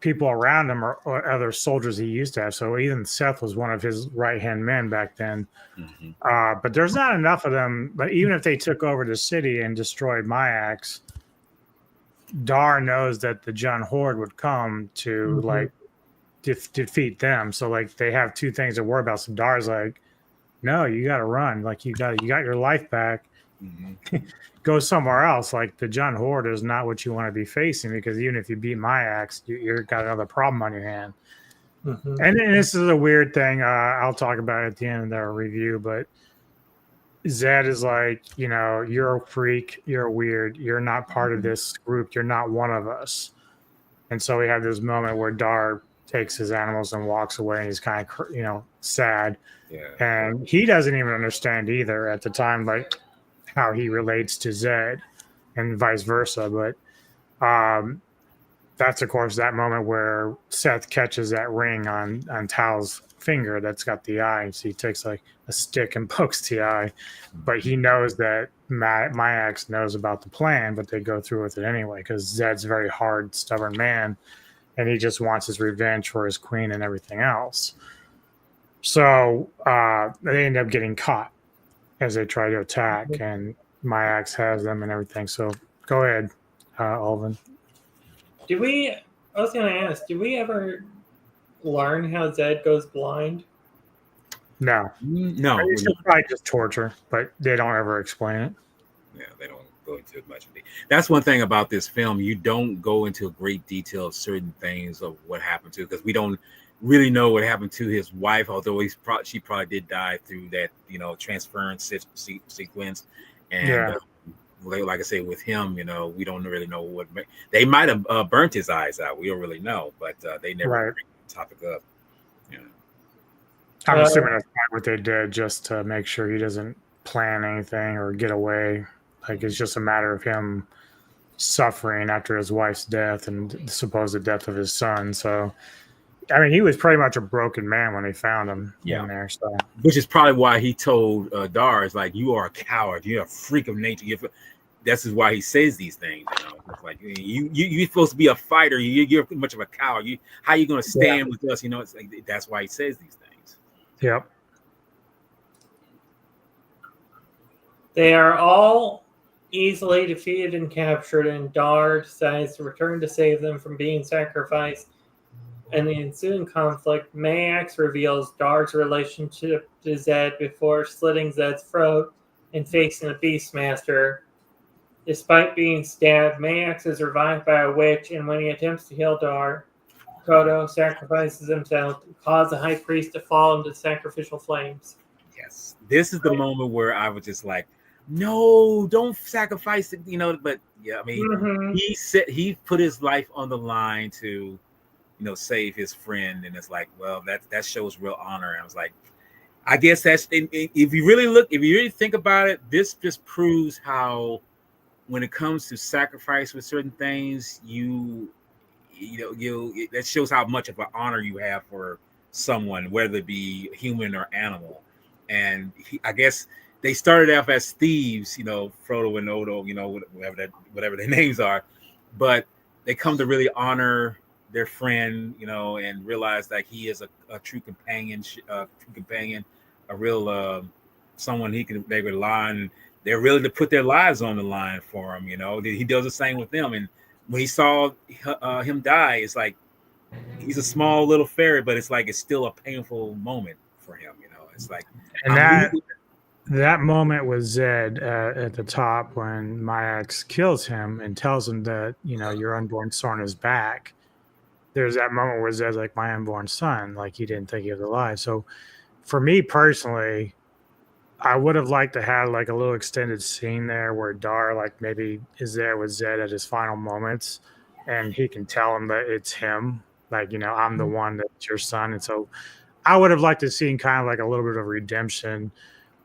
people around him are other soldiers he used to have. So even Seth was one of his right-hand men back then. But there's not enough of them. But even if they took over the city and destroyed Myax, Dar knows that the Jun Horde would come to defeat them. So like they have two things to worry about. So Dar's like, no, you got to run. Like you got your life back. Go somewhere else. Like the Jun Horde is not what you want to be facing, because even if you beat Myax, you've got another problem on your hand. And this is a weird thing. I'll talk about it at the end of their review, but Zed is like, you're a freak, you're weird, you're not part of this group, you're not one of us. And so we have this moment where Dar takes his animals and walks away, and he's kind of, sad. Yeah. And he doesn't even understand either at the time, like how he relates to Zed and vice versa. But that's, of course, that moment where Seth catches that ring on Tal's finger that's got the eye. So he takes like a stick and pokes the eye. But he knows that Myax knows about the plan, but they go through with it anyway, because Zed's a very hard, stubborn man, and he just wants his revenge for his queen and everything else. So they end up getting caught as they try to attack, and Myax has them and everything. So go ahead, Alvin. I was going to ask, did we ever learn how Zed goes blind? No. It's probably just torture, but they don't ever explain it. Yeah, they don't go into it much. That's one thing about this film. You don't go into great detail of certain things of what happened to, because we don't really know what happened to his wife, although she probably did die through that, transference sequence. And like I say, with him, we don't really know what they might have burnt his eyes out. We don't really know, but they never bring the topic up. I'm assuming that's what they did, just to make sure he doesn't plan anything or get away. Like it's just a matter of him suffering after his wife's death and the supposed death of his son. So, I mean, he was pretty much a broken man when they found him in there. So, which is probably why he told Dar, is like, you are a coward, you're a freak of nature. This is why he says these things. It's like you're supposed to be a fighter. You're much of a coward. How are you going to stand with us? It's like that's why he says these things. Yep. They are all easily defeated and captured, and Dar decides to return to save them from being sacrificed. In the ensuing conflict, Mayax reveals Dar's relationship to Zed before slitting Zed's throat and facing the Beastmaster. Despite being stabbed, Mayax is revived by a witch, and when he attempts to heal Dar, Kodo sacrifices himself to cause the High Priest to fall into sacrificial flames. Yes, this is the moment where I was just like, no, don't sacrifice it, But yeah, I mean, he put his life on the line to, save his friend, and it's like, well, that shows real honor. And I was like, I guess that's if you really think about it, this just proves how, when it comes to sacrifice with certain things, that shows how much of an honor you have for someone, whether it be human or animal. And I guess they started off as thieves, Frodo and Odo, whatever their names are, but they come to really honor their friend, and realize that he is a true companion, a real someone they could rely on. They're willing to put their lives on the line for him. He does the same with them. And when he saw him die, it's like he's a small little fairy, but it's like it's still a painful moment for him. It's like, and that moment with Zed at the top when Mayax kills him and tells him that your unborn son is back. There's that moment where Zed's like, my unborn son, like he didn't think he was alive. So for me personally, I would have liked to have like a little extended scene there where Dar like maybe is there with Zed at his final moments, and he can tell him that it's him. Like, I'm the one that's your son. And so I would have liked to see kind of like a little bit of redemption,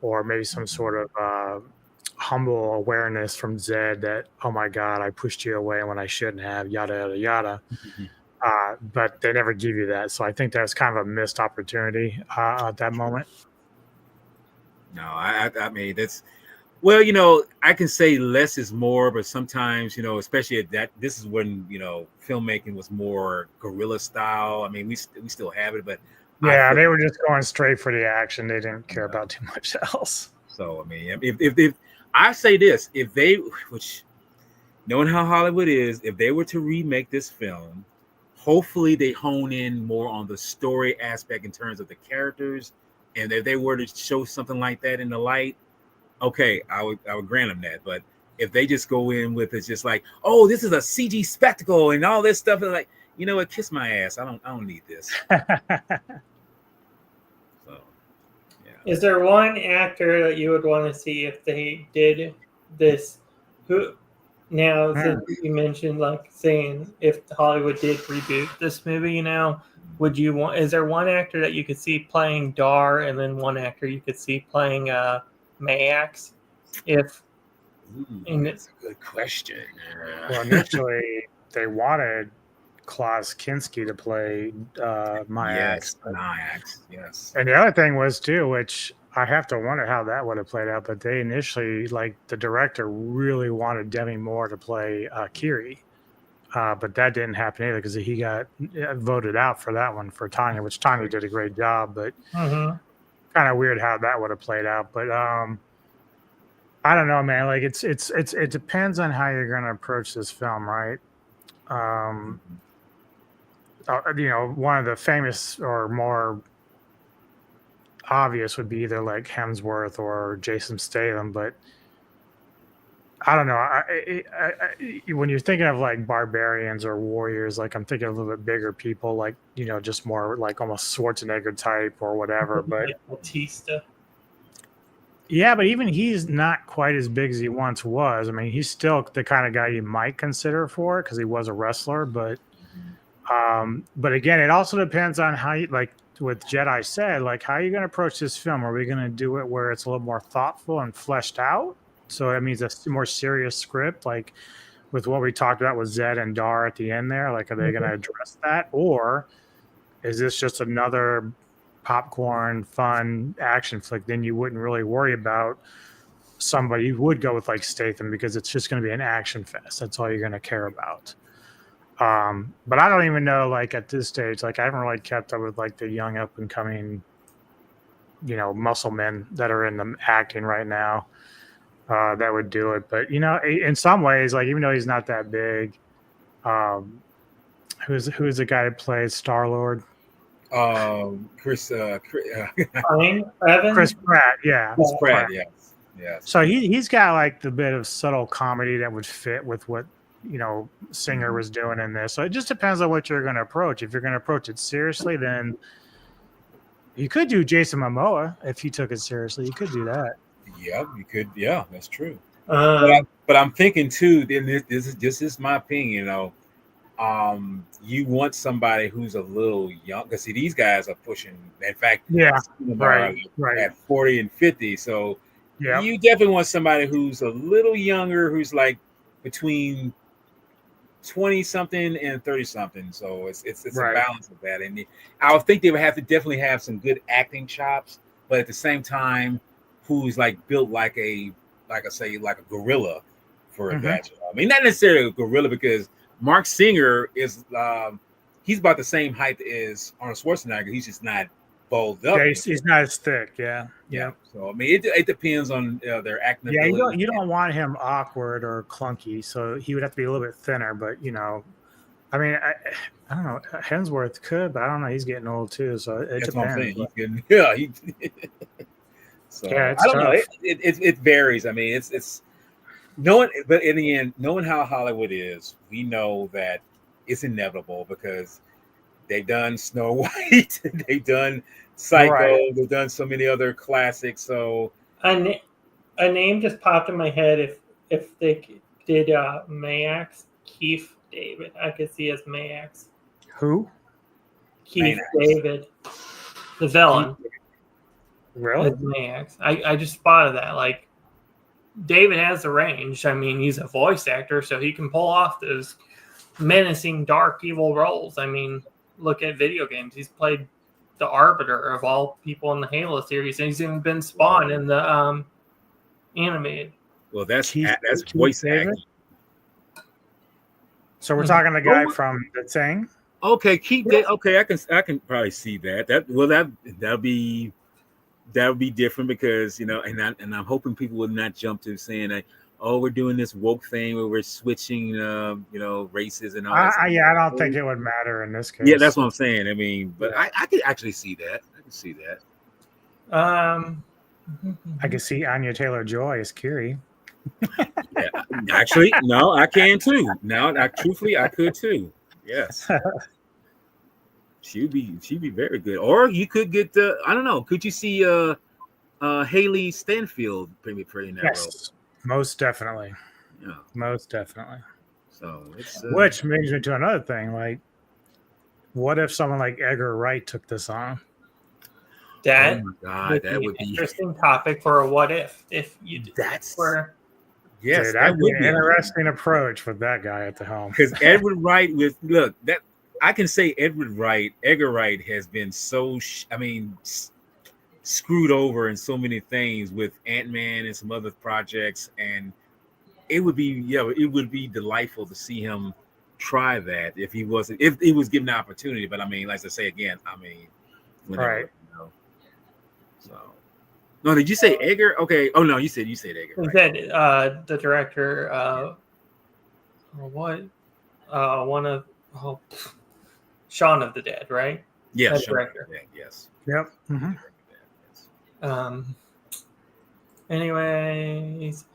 or maybe some sort of humble awareness from Zed that, oh my God, I pushed you away when I shouldn't have, yada, yada, yada. But they never give you that. So I think that's kind of a missed opportunity at that moment. No, I mean, that's, well, I can say less is more, but sometimes, especially at that, this is when, filmmaking was more guerrilla style. I mean, we still have it, but yeah, they were just going straight for the action. They didn't care about too much else. So, I mean, if I say this, if they, which knowing how Hollywood is, if they were to remake this film, hopefully they hone in more on the story aspect in terms of the characters. And if they were to show something like that in the light, okay, I would grant them that. But if they just go in with it's just like, oh, this is a CG spectacle and all this stuff, and like, you know what, kiss my ass. I don't need this. So, yeah. Is there one actor that you would want to see if they did this? Now, since you mentioned like saying if Hollywood did reboot this movie, would you want? Is there one actor that you could see playing Dar, and then one actor you could see playing Mayax? That's a good question. Well, initially they wanted Klaus Kinski to play Mayax. Yes. And the other thing was too, which I have to wonder how that would have played out. But they initially, like the director, really wanted Demi Moore to play Kiri. But that didn't happen either because he got voted out for that one for Tanya, which Tanya did a great job. But kind of weird how that would have played out. But I don't know, man. Like it depends on how you're going to approach this film, right? One of the famous or more obvious would be either like Hemsworth or Jason Statham, but I don't know. When you're thinking of like barbarians or warriors, like I'm thinking of a little bit bigger people, like just more like almost Schwarzenegger type or whatever. But Batista. Yeah, but even he's not quite as big as he once was. I mean, he's still the kind of guy you might consider for it because he was a wrestler. But again, it also depends on how you, like with JEDI said, like how are you going to approach this film? Are we going to do it where it's a little more thoughtful and fleshed out? So that means a more serious script, like with what we talked about with Zed and Dar at the end there. Like, are they going to address that, or is this just another popcorn fun action flick? Then you wouldn't really worry about somebody. You would go with like Statham because it's just going to be an action fest. That's all you're going to care about. But I don't even know, like at this stage, like I haven't really kept up with like the young up and coming, muscle men that are in the acting right now. That would do it. But in some ways, like even though he's not that big, Who's the guy that plays Star-Lord? Chris Evan? Chris Pratt, yeah. Chris Pratt, yes. So he's got like the bit of subtle comedy that would fit with what Singer was doing in this. So it just depends on what you're going to approach. If you're going to approach it seriously, then you could do Jason Momoa. If you took it seriously, you could do that. Yeah, you could. Yeah, that's true. But I'm thinking too. This is my opinion. You want somebody who's a little young, because see, these guys are pushing. In fact, right, at 40 and 50. So you definitely want somebody who's a little younger, who's like between 20 something and 30 something. So it's a balance of that. And I would think they would have to definitely have some good acting chops, but at the same time, who's like built like a gorilla for that job. I mean, not necessarily a gorilla, because Mark Singer is he's about the same height as Arnold Schwarzenegger. He's just not bulked up. Yeah, he's not as thick. Yeah. So I mean, it depends on their acting. Yeah, you don't want him awkward or clunky, so he would have to be a little bit thinner. But I mean, I don't know. Hemsworth could, but I don't know. He's getting old too, so it That's depends. What I'm saying. So yeah, I don't know. It varies. I mean, it's knowing, but in the end, knowing how Hollywood is, we know that it's inevitable, because they've done Snow White, they've done Psycho, they've done so many other classics. So a name just popped in my head. If they did Mayax, Keith David, I could see as Mayax. Who? Keith David, the villain. Really? Mayax. I just spotted that. Like, David has the range. I mean, he's a voice actor, so he can pull off those menacing, dark, evil roles. I mean, look at video games. He's played the Arbiter of all people in the Halo series, and he's even been Spawn in the animated. Well, that's voice acting. So we're talking the guy from The Thing. Okay, okay, I can probably see that. That would be different, because and I'm hoping people would not jump to saying that, oh, we're doing this woke thing where we're switching races and all that. I don't think it would matter in this case. Yeah, that's what I'm saying. I mean, but I could actually see that. I can see that. I can see Anya Taylor-Joy as Kiri. Yeah, actually, no, I can too. Now, truthfully, I could too. Yes. She'd be very good. Or you could get I don't know. Could you see Haley Stanfield pretty in that role? Most definitely. Yeah, most definitely. So it's which brings me to another thing. Like, what if someone like Edgar Wright took this on? That, oh my God, that would be an interesting topic for a what if you did. Yes, that would be an interesting approach with that guy at the helm. Because Edgar Wright I can say Edgar Wright has been so screwed over in so many things with Ant-Man and some other projects, and it would be delightful to see him try that if he was given the opportunity. But I mean, like I say again, whenever, right. So no, did you say Edgar? Okay. Oh no, you said Edgar. Right? Said the director. One of Shaun of the Dead, right? Yes, director. Yes. Yep. Mm-hmm. Anyways,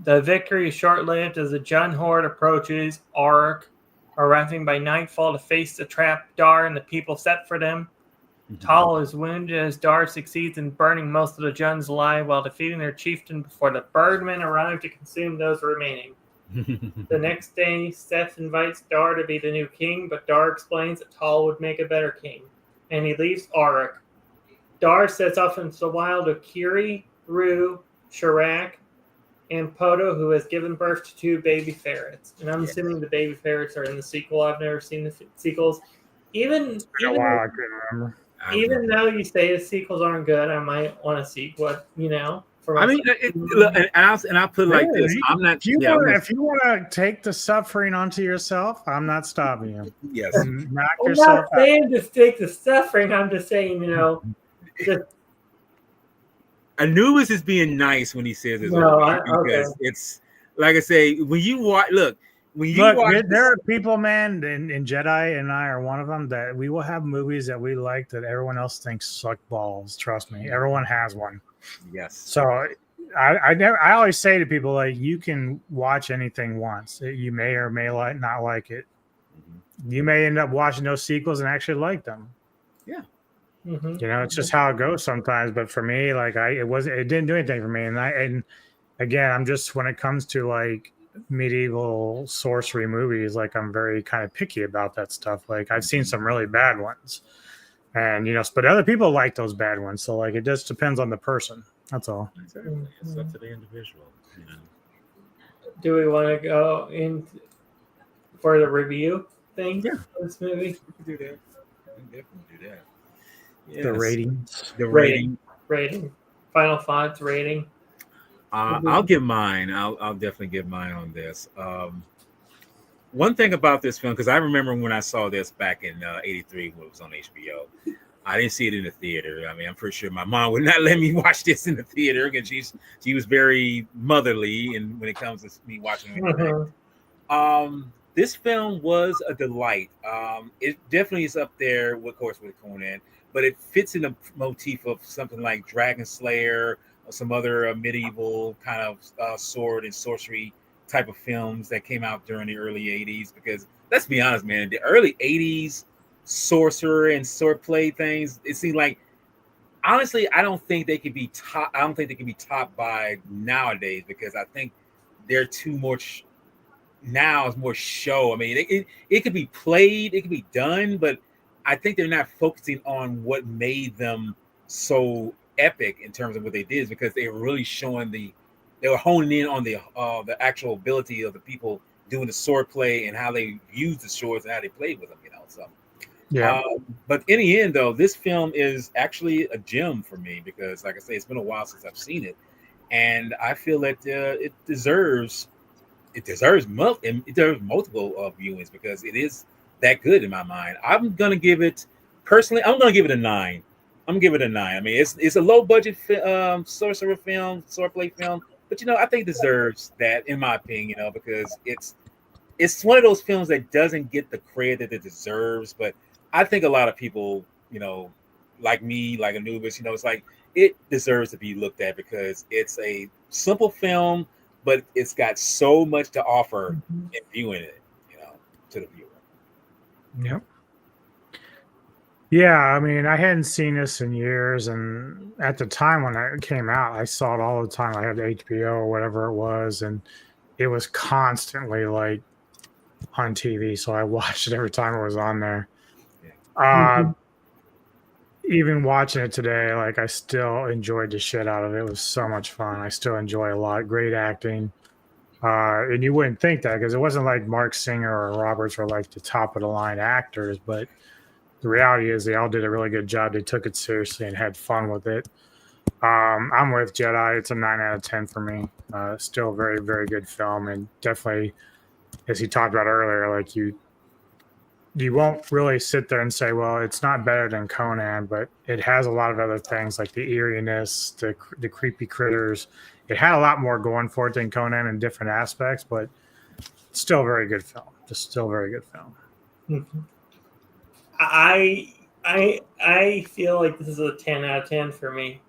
the victory is short-lived as the Jun horde approaches. Auric, arriving by nightfall to face the trapped Dar and the people set for them. Mm-hmm. Tal is wounded as Dar succeeds in burning most of the Juns alive while defeating their chieftain before the Birdmen arrive to consume those remaining. The next day, Seth invites Dar to be the new king, but Dar explains that Tal would make a better king, and he leaves Auric. Dar sets off into the wild of Kiri, Rue, Shirak, and Poto, who has given birth to 2 baby ferrets. And I'm assuming the baby ferrets are in the sequel. I've never seen the sequels. Even I couldn't remember. Even though you say the sequels aren't good, I might want to see what I mean, and I'll put it like this: I'm not. If you want to take the suffering onto yourself, I'm not stopping you. Yes, knock yourself out. I'm not saying to take the suffering. I'm just saying, Anubis is being nice when he says this. Because it's like I say, when you watch, look, when you Look, watch there are people, man, and JEDI and I are one of them, that we will have movies that we like that everyone else thinks suck balls. Trust me, everyone has one. yes, So I always say to people, like, you can watch anything once. You may or may not like it. You may end up watching those sequels and actually like them. yeah. Mm-hmm. You know, it's just how it goes sometimes. But for me, like, it didn't do anything for me. And again, I'm just, when it comes to like medieval sorcery movies, like, I'm very kind of picky about that stuff. Like, I've seen some really bad ones, and but other people like those bad ones. So like, it just depends on the person. That's all. Exactly. It's up to the individual. Do we want to go in for the review thing? Yeah. For this movie. We can do that. We can definitely do that. Yes. The ratings. The rating. Rating. Final thoughts. Rating. I'll give mine. I'll definitely give mine on this. One thing about this film, because I remember when I saw this back in '83 when it was on HBO, I didn't see it in the theater. I mean, I'm pretty sure my mom would not let me watch this in the theater because she was very motherly, and when it comes to me watching it. This film was a delight. It definitely is up there, of course, with Conan, but it fits in the motif of something like Dragon Slayer or some other medieval kind of sword and sorcery type of films that came out during the early 80s. Because let's be honest, man, the early 80s sorcerer and swordplay things, it seemed like, honestly, I don't think they could be topped by nowadays, because I think they're too much. Now it's more show. I mean, it could be played, it could be done, but I think they're not focusing on what made them so epic in terms of what they did, because they were really showing they were honing in on the actual ability of the people doing the sword play and how they used the swords and how they played with them. So yeah. But in the end, though, this film is actually a gem for me, because, like I say, it's been a while since I've seen it, and I feel that it deserves multiple viewings, because it is that good in my mind. I'm gonna give it a 9. I'm gonna give it a 9. I mean, it's a low budget sorcerer film, swordplay film, but I think it deserves that, in my opinion. Because it's one of those films that doesn't get the credit that it deserves. But I think a lot of people, like me, like Anubis, it's like, it deserves to be looked at, because it's a simple film, but it's got so much to offer in viewing it, to the viewer. Yep. Yeah, I mean, I hadn't seen this in years, and at the time when it came out, I saw it all the time. I had HBO or whatever it was, and it was constantly like on TV, so I watched it every time it was on there. Yeah. Even watching it today, like, I still enjoyed the shit out of it. It was so much fun. I still enjoy a lot. Great acting. And you wouldn't think that, because it wasn't like Mark Singer or Roberts were like the top of the line actors, but the reality is they all did a really good job. They took it seriously and had fun with it. I'm with JEDI. It's a 9 out of 10 for me. Still a very, very good film, and definitely, as he talked about earlier, like, you won't really sit there and say, well, it's not better than Conan, but it has a lot of other things, like the eeriness, the creepy critters. It had a lot more going for it than Conan in different aspects, but still a very good film. Just still a very good film. Mm-hmm. I feel like this is a 10 out of 10 for me.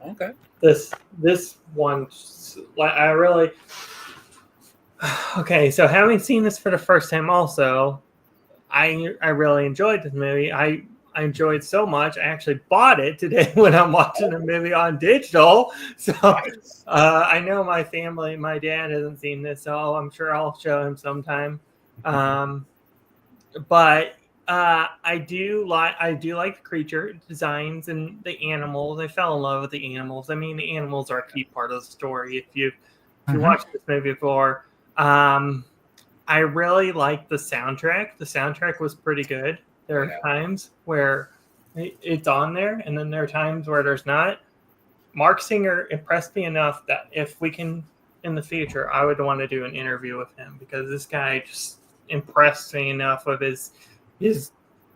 Okay. This one, I really. Okay, so having seen this for the first time, also, I really enjoyed this movie. I enjoyed so much. I actually bought it today when I'm watching the movie on digital. So I know my family, my dad hasn't seen this, so I'm sure I'll show him sometime. But I do like the creature designs and the animals. I fell in love with the animals. I mean, the animals are a key part of the story. If you watched this movie before, I really like the soundtrack. The soundtrack was pretty good. There are times where it's on there, and then there are times where there's not. Mark Singer impressed me enough that if we can, in the future, I would want to do an interview with him, because this guy just impressed me enough with his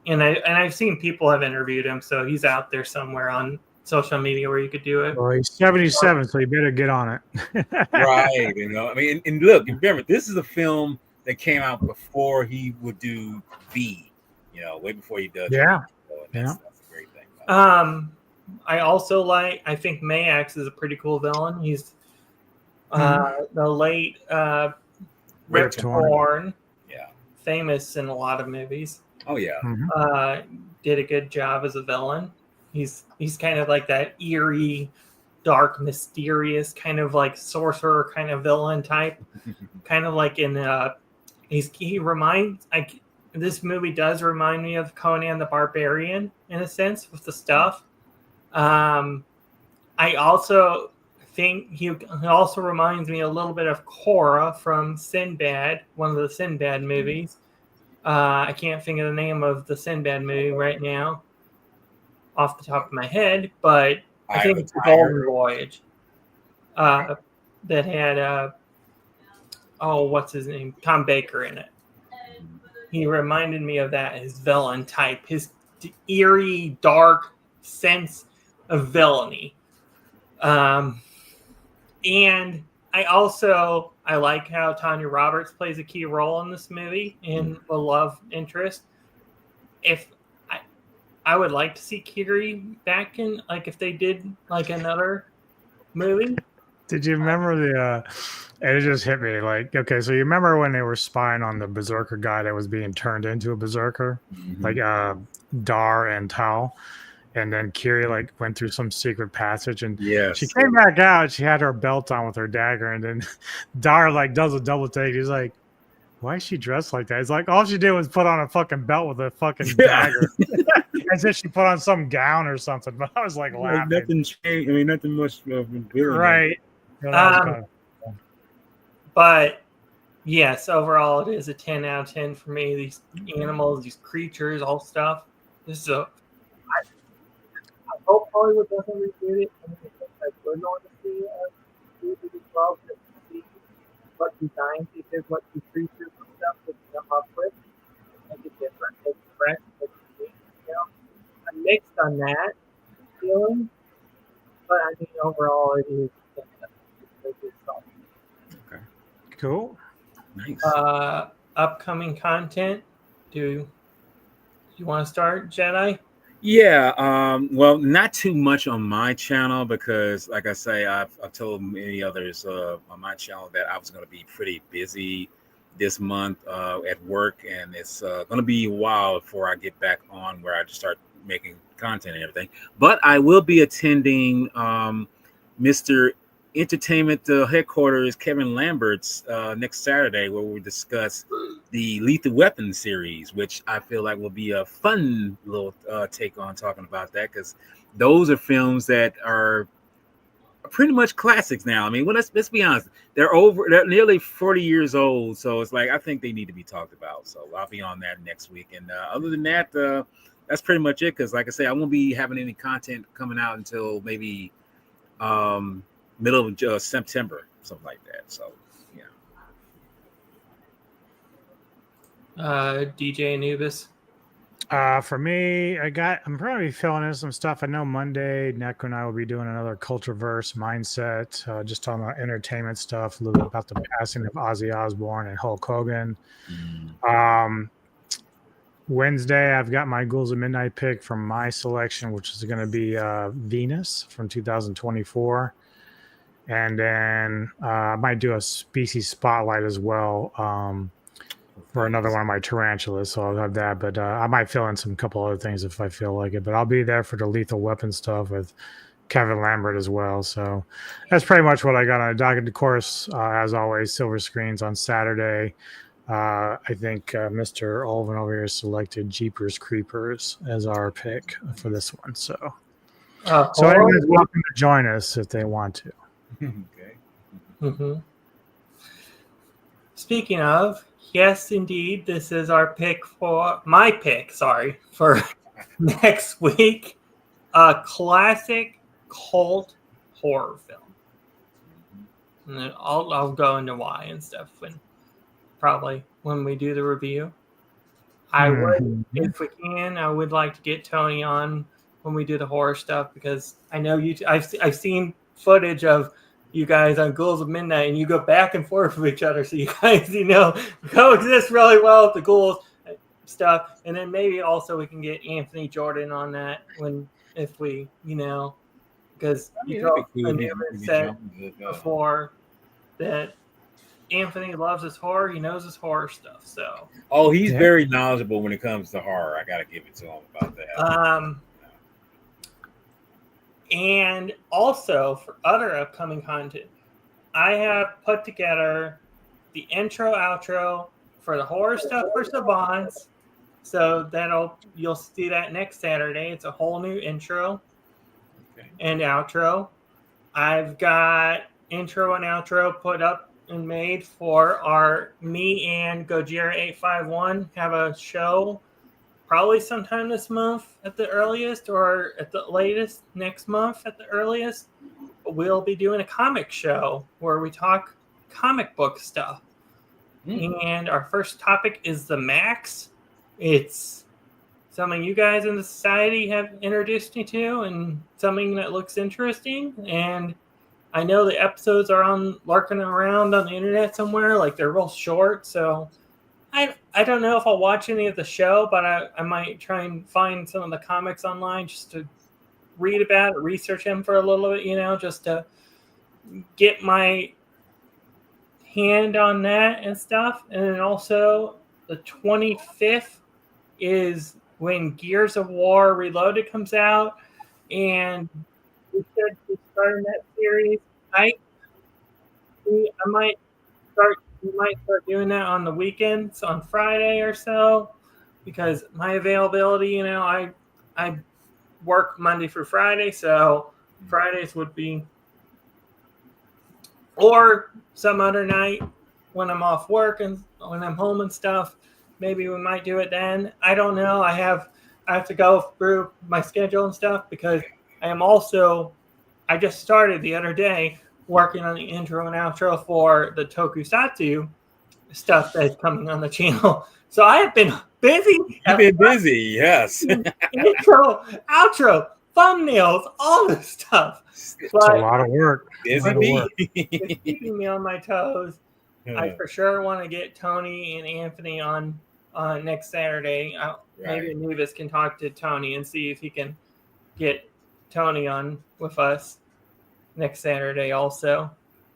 and I've seen people have interviewed him, so he's out there somewhere on social media where you could do it. Well, he's 77, so you better get on it. Right. I mean, and look, remember, this is a film that came out before he would do V. Way before he does. Yeah. That's a great thing. I also I think Mayax is a pretty cool villain. He's the late Rip Torn. Yeah. Famous in a lot of movies. Oh yeah. Did a good job as a villain. He's kind of like that eerie, dark, mysterious kind of like sorcerer kind of villain type. Kind of like in this movie does remind me of Conan the Barbarian in a sense with the stuff. I also think he also reminds me a little bit of Korra from Sinbad, one of the Sinbad movies. I can't think of the name of the Sinbad movie right now off the top of my head, but I think it's the Golden Voyage that had what's his name? Tom Baker in it. He reminded me of that, his villain type, his eerie, dark sense of villainy. And I like how Tanya Roberts plays a key role in this movie in the love interest. I would like to see Kiri back in, like if they did like another movie. Did you remember it just hit me like, okay, so you remember when they were spying on the berserker guy that was being turned into a berserker, like Dar and Tal, and then Kiri like went through some secret passage and she came back out. She had her belt on with her dagger, and then Dar like does a double take. He's like, "Why is she dressed like that?" It's like all she did was put on a fucking belt with a fucking dagger, as if she put on some gown or something. But I was like laughing. Nothing changed. I mean, nothing much. Right. But yes, overall it is a 10 out of 10 for me. These animals, these creatures, all stuff. This is I hope Hollywood doesn't reboot it. I mean, we're going to see a movie as well to see what design features, what the creatures and stuff would come up with. Make it different, make it fresh, make it unique, I'm mixed on that feeling, but I mean overall it is okay. Cool. Nice. Upcoming content. Do you want to start, JEDI? Yeah. Well, not too much on my channel because, like I say, I've told many others on my channel that I was going to be pretty busy this month at work, and it's going to be a while before I get back on where I just start making content and everything. But I will be attending Mr. Entertainment headquarters Kevin Lambert's next Saturday, where we'll discuss the Lethal Weapon series, which I feel like will be a fun little take on talking about that, because those are films that are pretty much classics now. I mean, well, let's be honest, they're nearly 40 years old, so it's like I think they need to be talked about. So I'll be on that next week, and other than that, that's pretty much it. Because like I say, I won't be having any content coming out until maybe middle of September, something like that. So yeah. DJ Anubis. For me, I'm probably filling in some stuff. I know Monday, Neko and I will be doing another Cultureverse mindset, just talking about entertainment stuff, a little bit about the passing of Ozzy Osbourne and Hulk Hogan. Wednesday, I've got my Ghouls of Midnight pick from my selection, which is going to be Venus from 2024. And then I might do a species spotlight as well for another one of my tarantulas. So I'll have that. But I might fill in some couple other things if I feel like it. But I'll be there for the Lethal Weapon stuff with Kevin Lambert as well. So that's pretty much what I got on a docket. Of course, as always, silver screens on Saturday. I think Mr. Olvin over here selected Jeepers Creepers as our pick for this one. So anyone's welcome to join us if they want to. Okay. Mm-hmm. Speaking of, yes, indeed, this is our pick for next week. A classic cult horror film. And then I'll go into why and stuff when we do the review. I would, if we can, I would like to get Tony on when we do the horror stuff, because I know I've seen footage of you guys on Ghouls of Midnight, and you go back and forth with each other, so you guys, coexist really well with the ghouls stuff. And then maybe also we can get Anthony Jordan on that if we, because Anubis said before that Anthony loves his horror. He knows his horror stuff. So he's very knowledgeable when it comes to horror. I gotta give it to him about that. And also for other upcoming content, I have put together the intro outro for the horror stuff for Savants. So you'll see that next Saturday. It's a whole new intro and outro. I've got intro and outro put up and made for me and Gojira851 have a show probably sometime this month at the earliest, or at the latest next month at the earliest. We'll be doing a comic show where we talk comic book stuff. And our first topic is the Max. It's something you guys in the society have introduced me to, and something that looks interesting. And I know the episodes are lurking around on the internet somewhere, like they're real short. So I don't know if I'll watch any of the show, but I might try and find some of the comics online just to read about it, research them for a little bit, just to get my hand on that and stuff. And then also the 25th is when Gears of War Reloaded comes out, and we should be starting that series. We might start doing that on the weekends, on Friday or so, because my availability, I work Monday through Friday, so Fridays would be, or some other night when I'm off work and when I'm home and stuff. Maybe we might do it then. I don't know. I have to go through my schedule and stuff, because I just started the other day working on the intro and outro for the Tokusatsu stuff that's coming on the channel. So I have been busy. You've been busy, yes. Intro, outro, thumbnails, all this stuff. It's a lot of work. Busy. It's keeping me on my toes. I for sure want to get Tony and Anthony on next Saturday. Maybe Anubis can talk to Tony and see if he can get Tony on with us next Saturday also.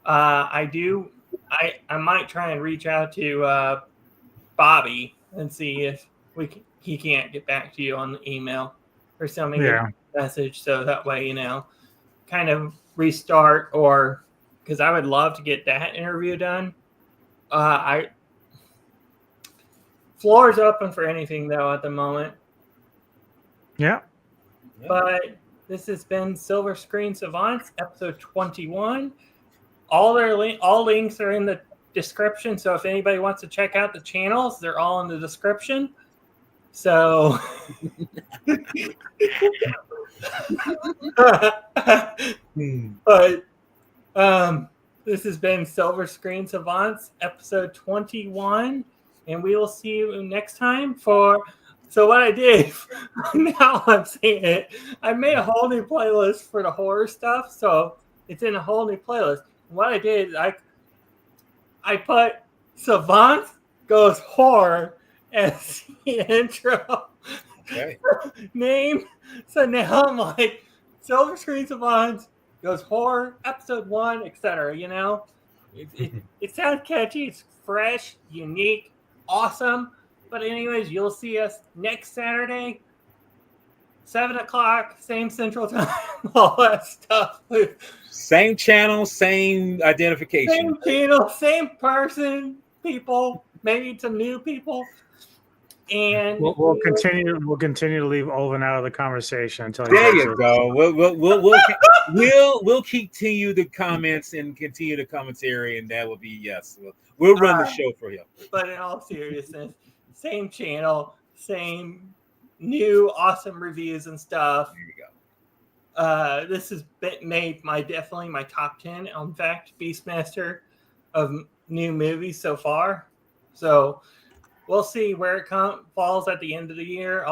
I might try and reach out to Bobby and see if he can't get back to you on the email or something. Message, so that way, kind of restart, or because I would love to get that interview done. Floor is open for anything though at the moment. Yeah. But this has been Silver Screen Savants, episode 21. All links are in the description, so if anybody wants to check out the channels, they're all in the description. So but this has been Silver Screen Savants, episode 21, and we will see you next time for. So what I did, now I'm saying it, I made a whole new playlist for the horror stuff, so it's in a whole new playlist. What I did, I put Savants Goes Horror as the intro name. So now I'm like, Silver Screen Savants Goes Horror, episode 1, etc. It sounds catchy, it's fresh, unique, awesome. But anyways, you'll see us next Saturday, 7 o'clock, same Central Time, all that stuff. Same channel, same identification. Same channel, same person, people, maybe some new people. And we'll continue to leave Olven out of the conversation until there you go. We'll continue the comments and continue the commentary, and that will be We'll run the show for him. But in all seriousness, same channel, same new awesome reviews and stuff. There you go. This has made definitely my top 10. In fact, Beastmaster of new movies so far. So we'll see where it falls at the end of the year.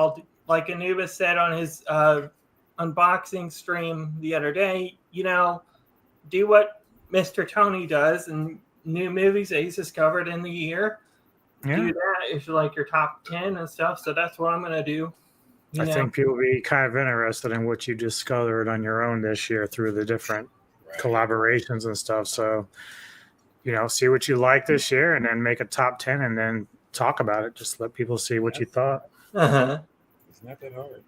Like Anubis said on his unboxing stream the other day, do what Mr. Tony does, and new movies that he's discovered in the year. Yeah. Do that if you like your top 10 and stuff. So that's what I'm going to do. I think people will be kind of interested in what you discovered on your own this year through the different collaborations and stuff. So, see what you like this year and then make a top 10 and then talk about it. Just let people see what you thought. Uh-huh. It's not that hard.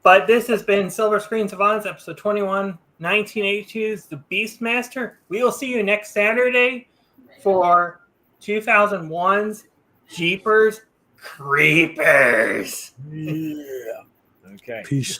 But this has been Silver Screen Savants, episode 21, 1982's The Beastmaster. We will see you next Saturday for 2001's Jeepers Creepers. Yeah. Okay. Peace.